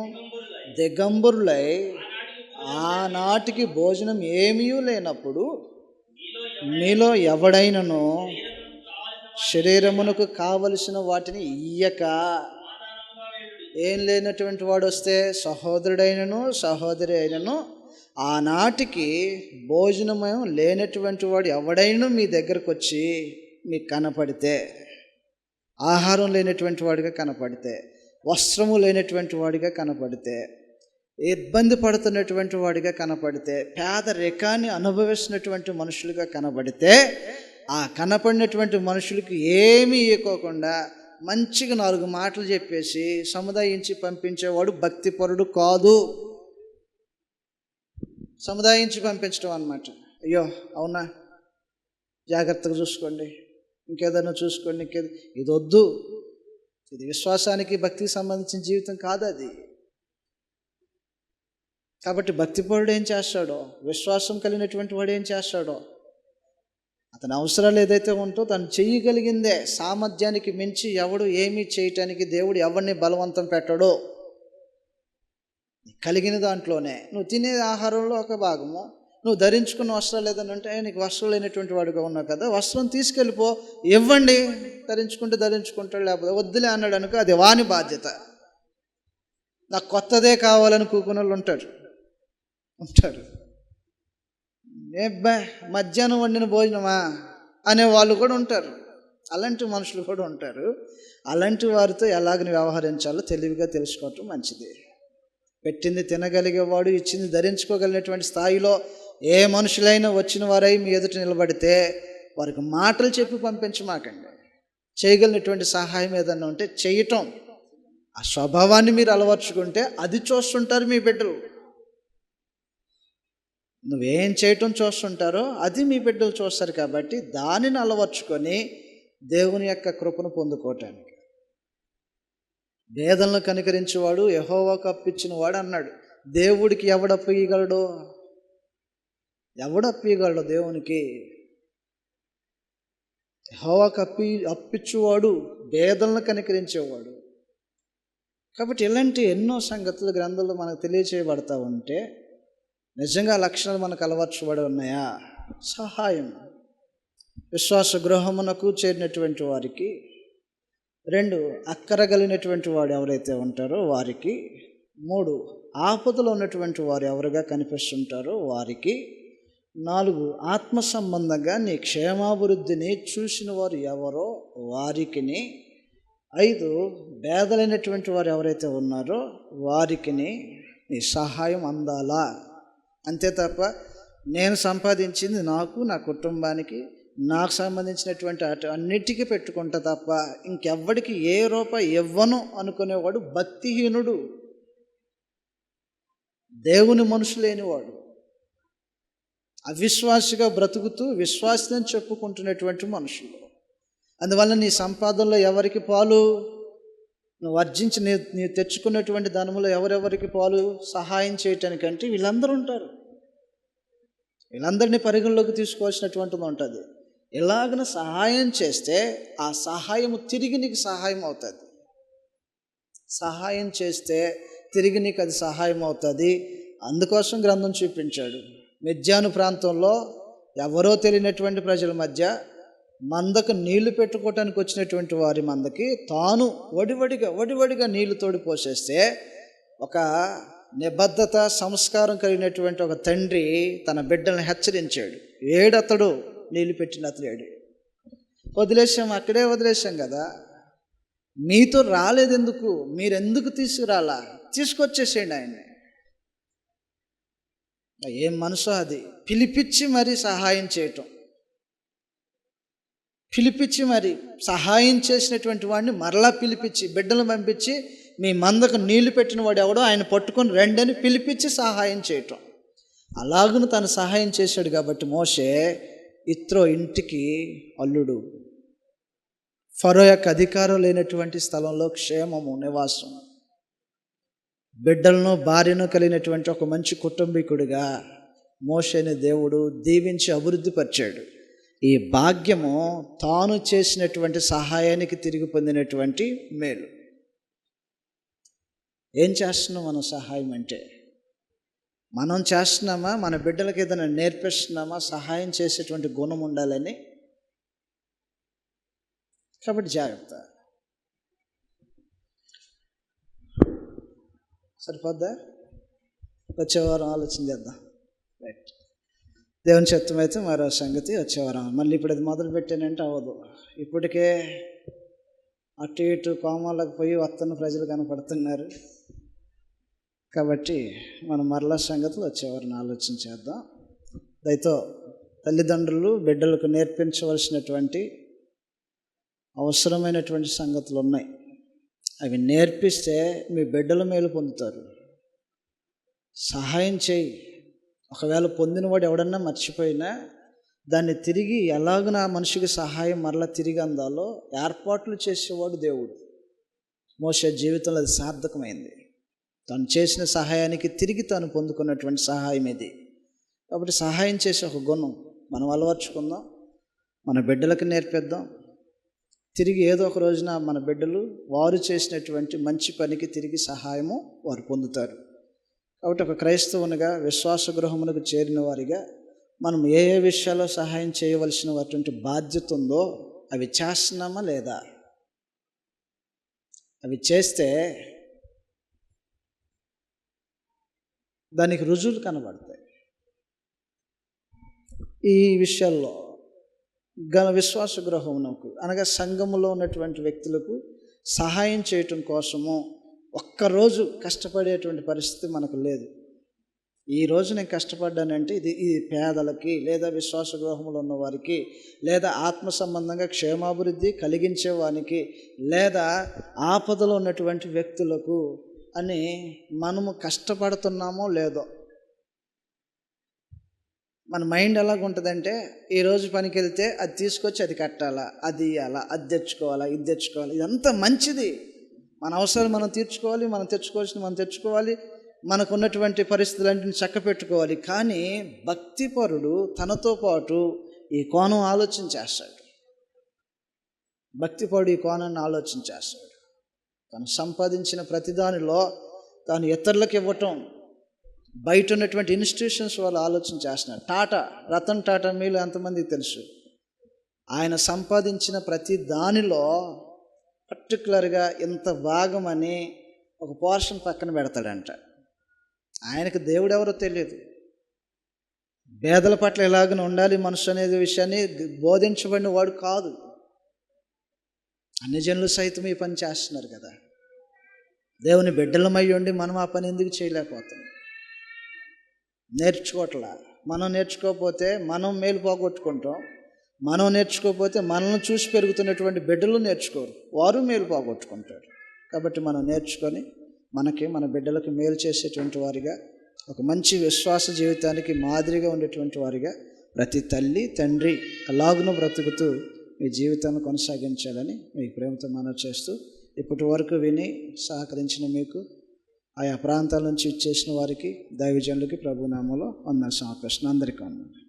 దిగంబరులై ఆనాటికి భోజనం ఏమీ లేనప్పుడు మీలో ఎవడైనను శరీరమునకు కావలసిన వాటిని ఇయ్యక, ఏం లేనటువంటి వాడు వస్తే సహోదరుడైనను సహోదరి అయినను ఆనాటికి భోజనమేం లేనటువంటి వాడు ఎవడైనా మీ దగ్గరకు వచ్చి మీకు కనపడితే, ఆహారం లేనటువంటి వాడిగా కనపడితే, వస్త్రము లేనటువంటి వాడిగా కనపడితే, ఇబ్బంది పడుతున్నటువంటి వాడిగా కనపడితే, పేదరికాన్ని అనుభవిస్తున్నటువంటి మనుషులుగా కనబడితే, ఆ కనపడినటువంటి మనుషులకి ఏమీ ఇవ్వకోకుండా మంచిగా 4 మాటలు చెప్పేసి సముదాయించి పంపించేవాడు భక్తిపరుడు కాదు. సముదాయించి పంపించడం అన్నమాట. అయ్యో అవునా, జాగ్రత్తగా చూసుకోండి, ఇంకేదైనా చూసుకోండి, ఇది వద్దు. ఇది విశ్వాసానికి భక్తికి సంబంధించిన జీవితం కాదు అది. కాబట్టి భక్తిపరుడు ఏం చేస్తాడో, విశ్వాసం కలిగినటువంటి వాడు ఏం చేస్తాడో, అతని అవసరాలు ఏదైతే ఉంటో తను చేయగలిగిందే, సామర్థ్యానికి మించి ఎవడు ఏమీ చేయటానికి దేవుడు ఎవరిని బలవంతం పెట్టడో. కలిగిన దాంట్లోనే నువ్వు తినే ఆహారంలో ఒక భాగము, నువ్వు ధరించుకున్న వస్త్రాలు ఏదైనా ఉంటే, నీకు వస్త్రం లేనటువంటి వాడుగా ఉన్నావు కదా, వస్త్రం తీసుకెళ్ళిపో, ఇవ్వండి, ధరించుకుంటే ధరించుకుంటాడు, లేకపోతే వద్దులే అన్నాడు అనుకో, అది వాని బాధ్యత. నాకు కొత్తదే కావాలని కూకునే వాళ్ళు ఉంటారు. మధ్యాహ్నం వండిన భోజనమా అనే వాళ్ళు కూడా ఉంటారు. అలాంటి మనుషులు కూడా ఉంటారు. అలాంటి వారితో ఎలాగని వ్యవహరించాలో తెలివిగా తెలుసుకోవటం మంచిది. పెట్టింది తినగలిగేవాడు, ఇచ్చింది ధరించుకోగలిగినటువంటి స్థాయిలో ఏ మనుషులైనా వచ్చిన వారై మీ ఎదుట నిలబడితే వారికి మాటలు చెప్పి పంపించమాకండి. చేయగలిగినటువంటి సహాయం ఏదన్నా ఉంటే చేయటం, ఆ స్వభావాన్ని మీరు అలవర్చుకుంటే అది చూస్తుంటారు మీ బిడ్డలు. నువ్వేం చేయటం చూస్తుంటారో అది మీ బిడ్డలు చూస్తారు. కాబట్టి దానిని అలవర్చుకొని దేవుని యొక్క కృపను పొందుకోవటానికి. పేదలను కనికరించేవాడు యెహోవాకు అప్పిచ్చిన వాడు అన్నాడు. దేవుడికి ఎవడప్పియగలడు? ఎవడప్పియగలడు దేవునికి? యెహోవాకు అప్పిచ్చువాడు, పేదలను కనికరించేవాడు. కాబట్టి ఇలాంటి ఎన్నో సంగతులు గ్రంథంలో మనకు తెలియచేయబడతా ఉంటే నిజంగా లక్షణాలు మనకు అలవర్చబడి ఉన్నాయా? సహాయం. విశ్వాస గృహమునకు చేరినటువంటి వారికి, 2 అక్కరగలిగినటువంటి వాడు ఎవరైతే ఉంటారో వారికి, 3 ఆపదలో ఉన్నటువంటి వారు ఎవరుగా కనిపిస్తుంటారో వారికి, 4 ఆత్మ సంబంధంగా నీ క్షేమాభివృద్ధిని చూసిన వారు ఎవరో వారికిని, 5 పేదలైనటువంటి వారు ఎవరైతే ఉన్నారో వారికిని నీ సహాయం అందాలా. అంతే తప్ప నేను సంపాదించింది నాకు, నా కుటుంబానికి, నాకు సంబంధించినటువంటి అన్నిటికీ పెట్టుకుంటా తప్ప ఇంకెవ్వడికి ఏ రూపాయి ఇవ్వను అనుకునేవాడు భక్తిహీనుడు, దేవుని మనుషు లేనివాడు, అవిశ్వాసిగా బ్రతుకుతూ విశ్వాసిని చెప్పుకుంటున్నటువంటి మనుషులు. అందువల్ల నీ సంపాదనలో ఎవరికి పాలు? నువ్వు అర్జించి నీ తెచ్చుకున్నటువంటి ధనములో ఎవరెవరికి పాలు? సహాయం చేయటానికంటే వీళ్ళందరూ ఉంటారు. వీళ్ళందరినీ పరిగణలోకి తీసుకోవాల్సినటువంటిది ఉంటుంది. ఇలాగన సహాయం చేస్తే ఆ సహాయము తిరిగి నీకు సహాయం అవుతుంది. సహాయం చేస్తే తిరిగి నీకు అది సహాయం అవుతుంది. అందుకోసం గ్రంథం చూపించాడు. మిద్యాను ప్రాంతంలో ఎవరో తెలియనటువంటి ప్రజల మధ్య మందకు నీళ్లు పెట్టుకోవటానికి వచ్చినటువంటి వారి మందకి తాను వడివడిగా నీళ్లు తోడి పోసేస్తే ఒక నిబద్ధత సంస్కారం కలిగినటువంటి ఒక తండ్రి తన బిడ్డలను హెచ్చరించాడు. ఏడతడు నీళ్లు పెట్టిన అతడు ఏడు. అక్కడే వదిలేసాం కదా, మీతో రాలేదు ఎందుకు? మీరెందుకు తీసుకురాలా? తీసుకొచ్చేసేయండి ఆయన్ని. ఏం మనసో అది. పిలిపించి మరీ సహాయం చేయటం, పిలిపించి మరి సహాయం చేసినటువంటి వాడిని మరలా పిలిపించి బిడ్డలు పంపించి మీ మందకు నీళ్లు పెట్టిన వాడు ఎవడో ఆయన పట్టుకొని రెండని పిలిపించి సహాయం చేయటం. అలాగను తను సహాయం చేశాడు కాబట్టి మోషే ఇత్రో ఇంటికి అల్లుడు. ఫరో యొక్క అధికారం లేనటువంటి స్థలంలో క్షేమము, నివాసం, బిడ్డలను భార్యను కలిగినటువంటి ఒక మంచి కుటుంబీకుడిగా మోషేని దేవుడు దీవించి అభివృద్ధి పరిచాడు. ఈ భాగ్యము తాను చేసినటువంటి సహాయానికి తిరిగి పొందినటువంటి మేలు. ఏం చేస్తున్నాం మనం సహాయం అంటే? మనం చేస్తున్నామా? మన బిడ్డలకి ఏదైనా నేర్పిస్తున్నామా? సహాయం చేసేటువంటి గుణం ఉండాలని. కాబట్టి జాగ్రత్త. సరిపోద్దా? వచ్చేవారం ఆలోచన చేద్దాం. రైట్. దేవుని చిత్తం అయితే మరో సంగతి వచ్చేవారం. మళ్ళీ ఇప్పుడు అది మొదలు పెట్టానంటే అవ్వదు. ఇప్పటికే అటు ఇటు కోమాలకు పోయి వస్తున్న ప్రజలు కనపడుతున్నారు. కాబట్టి మనం మరలా సంగతులు వచ్చేవారిని ఆలోచించేద్దాం. దయతో తల్లిదండ్రులు బిడ్డలకు నేర్పించవలసినటువంటి అవసరమైనటువంటి సంగతులు ఉన్నాయి. అవి నేర్పిస్తే మీ బిడ్డల మేలు పొందుతారు. సహాయం చేయి. ఒకవేళ పొందినవాడు ఎవడన్నా మర్చిపోయినా దాన్ని తిరిగి ఎలాగ నా మనిషికి సహాయం మరలా తిరిగి అందాలో ఏర్పాట్లు చేసేవాడు దేవుడు. మోషే జీవితంలో అది సార్థకమైంది. తను చేసిన సహాయానికి తిరిగి తాను పొందుకున్నటువంటి సహాయం ఇది. కాబట్టి సహాయం చేసే ఒక గుణం మనం అలవర్చుకుందాం, మన బిడ్డలకు నేర్పిద్దాం. తిరిగి ఏదో ఒక రోజున మన బిడ్డలు వారు చేసినటువంటి మంచి పనికి తిరిగి సహాయము వారు పొందుతారు. కాబట్టి ఒక క్రైస్తవునిగా విశ్వాస గృహమునకు చేరిన వారిగా మనం ఏ ఏ విషయాల్లో సహాయం చేయవలసినటువంటి బాధ్యత ఉందో అవి చేస్తున్నామా లేదా? అవి చేస్తే దానికి రుజువులు కనబడతాయి. ఈ విషయాల్లో విశ్వాస గృహమునకు అనగా సంఘములో ఉన్నటువంటి వ్యక్తులకు సహాయం చేయటం కోసము ఒక్కరోజు కష్టపడేటువంటి పరిస్థితి మనకు లేదు. ఈరోజు నేను కష్టపడ్డానంటే ఇది పేదలకి, లేదా విశ్వాస గృహంలో ఉన్న వారికి, లేదా ఆత్మ సంబంధంగా క్షేమాభివృద్ధి కలిగించే వానికి, లేదా ఆపదలో ఉన్నటువంటి వ్యక్తులకు అని మనము కష్టపడుతున్నామో లేదో. మన మైండ్ ఎలాగుంటుందంటే, ఈరోజు పనికి వెళ్తే అది తీసుకొచ్చి అది కట్టాలా, అది ఇవ్వాలా, అది తెచ్చుకోవాలా, ఇది తెచ్చుకోవాలి. ఇదంతా మంచిది. మన అవసరాలు మనం తీర్చుకోవాలి, మనం తెచ్చుకోవాల్సింది మనం తెచ్చుకోవాలి, మనకు ఉన్నటువంటి పరిస్థితులన్నింటిని చక్కపెట్టుకోవాలి. కానీ భక్తిపరుడు తనతో పాటు ఈ కోణం ఆలోచన చేస్తాడు. భక్తిపరుడు ఈ కోణాన్ని ఆలోచన చేస్తాడు. తను సంపాదించిన ప్రతిదానిలో తాను ఇతరులకు ఇవ్వటం, బయట ఉన్నటువంటి ఇన్స్టిట్యూషన్స్ వాళ్ళు ఆలోచన చేస్తున్నారు. రతన్ టాటా మీలో ఎంతమందికి తెలుసు? ఆయన సంపాదించిన ప్రతి దానిలో పర్టికులర్గా ఇంత భాగం అని ఒక పోర్షన్ పక్కన పెడతాడంట. ఆయనకు దేవుడు ఎవరో తెలియదు. పేదల పట్ల ఎలాగ ఉండాలి మనుషు అనేది విషయాన్ని బోధించబడిన వాడు కాదు. అన్ని జనులు సైతం ఈ పని చేస్తున్నారు కదా. దేవుని బిడ్డలమై ఉండి మనం ఆ పని ఎందుకు చేయలేకపోతాం? నేర్చుకోవట్లా. మనం నేర్చుకోకపోతే మనం మేలు పోగొట్టుకుంటాం. మనం నేర్చుకోకపోతే మనల్ని చూసి పెరుగుతున్నటువంటి బిడ్డలు నేర్చుకోరు, వారు మేలు పోగొట్టుకుంటారు. కాబట్టి మనం నేర్చుకొని మనకి, మన బిడ్డలకు మేలు చేసేటువంటి వారిగా, ఒక మంచి విశ్వాస జీవితానికి మాదిరిగా ఉండేటువంటి వారిగా ప్రతి తల్లి తండ్రి అలాగున బ్రతుకుతూ మీ జీవితాన్ని కొనసాగించాలని మీకు ప్రేమతో మనవి చేస్తూ, ఇప్పటి వరకు విని సహకరించిన మీకు, ఆయా ప్రాంతాల నుంచి ఇచ్చేసిన వారికి, దైవజనులకి ప్రభునామంలో వందనాలు సమర్పిస్తున్నాను. అందరికీ వందనాలు.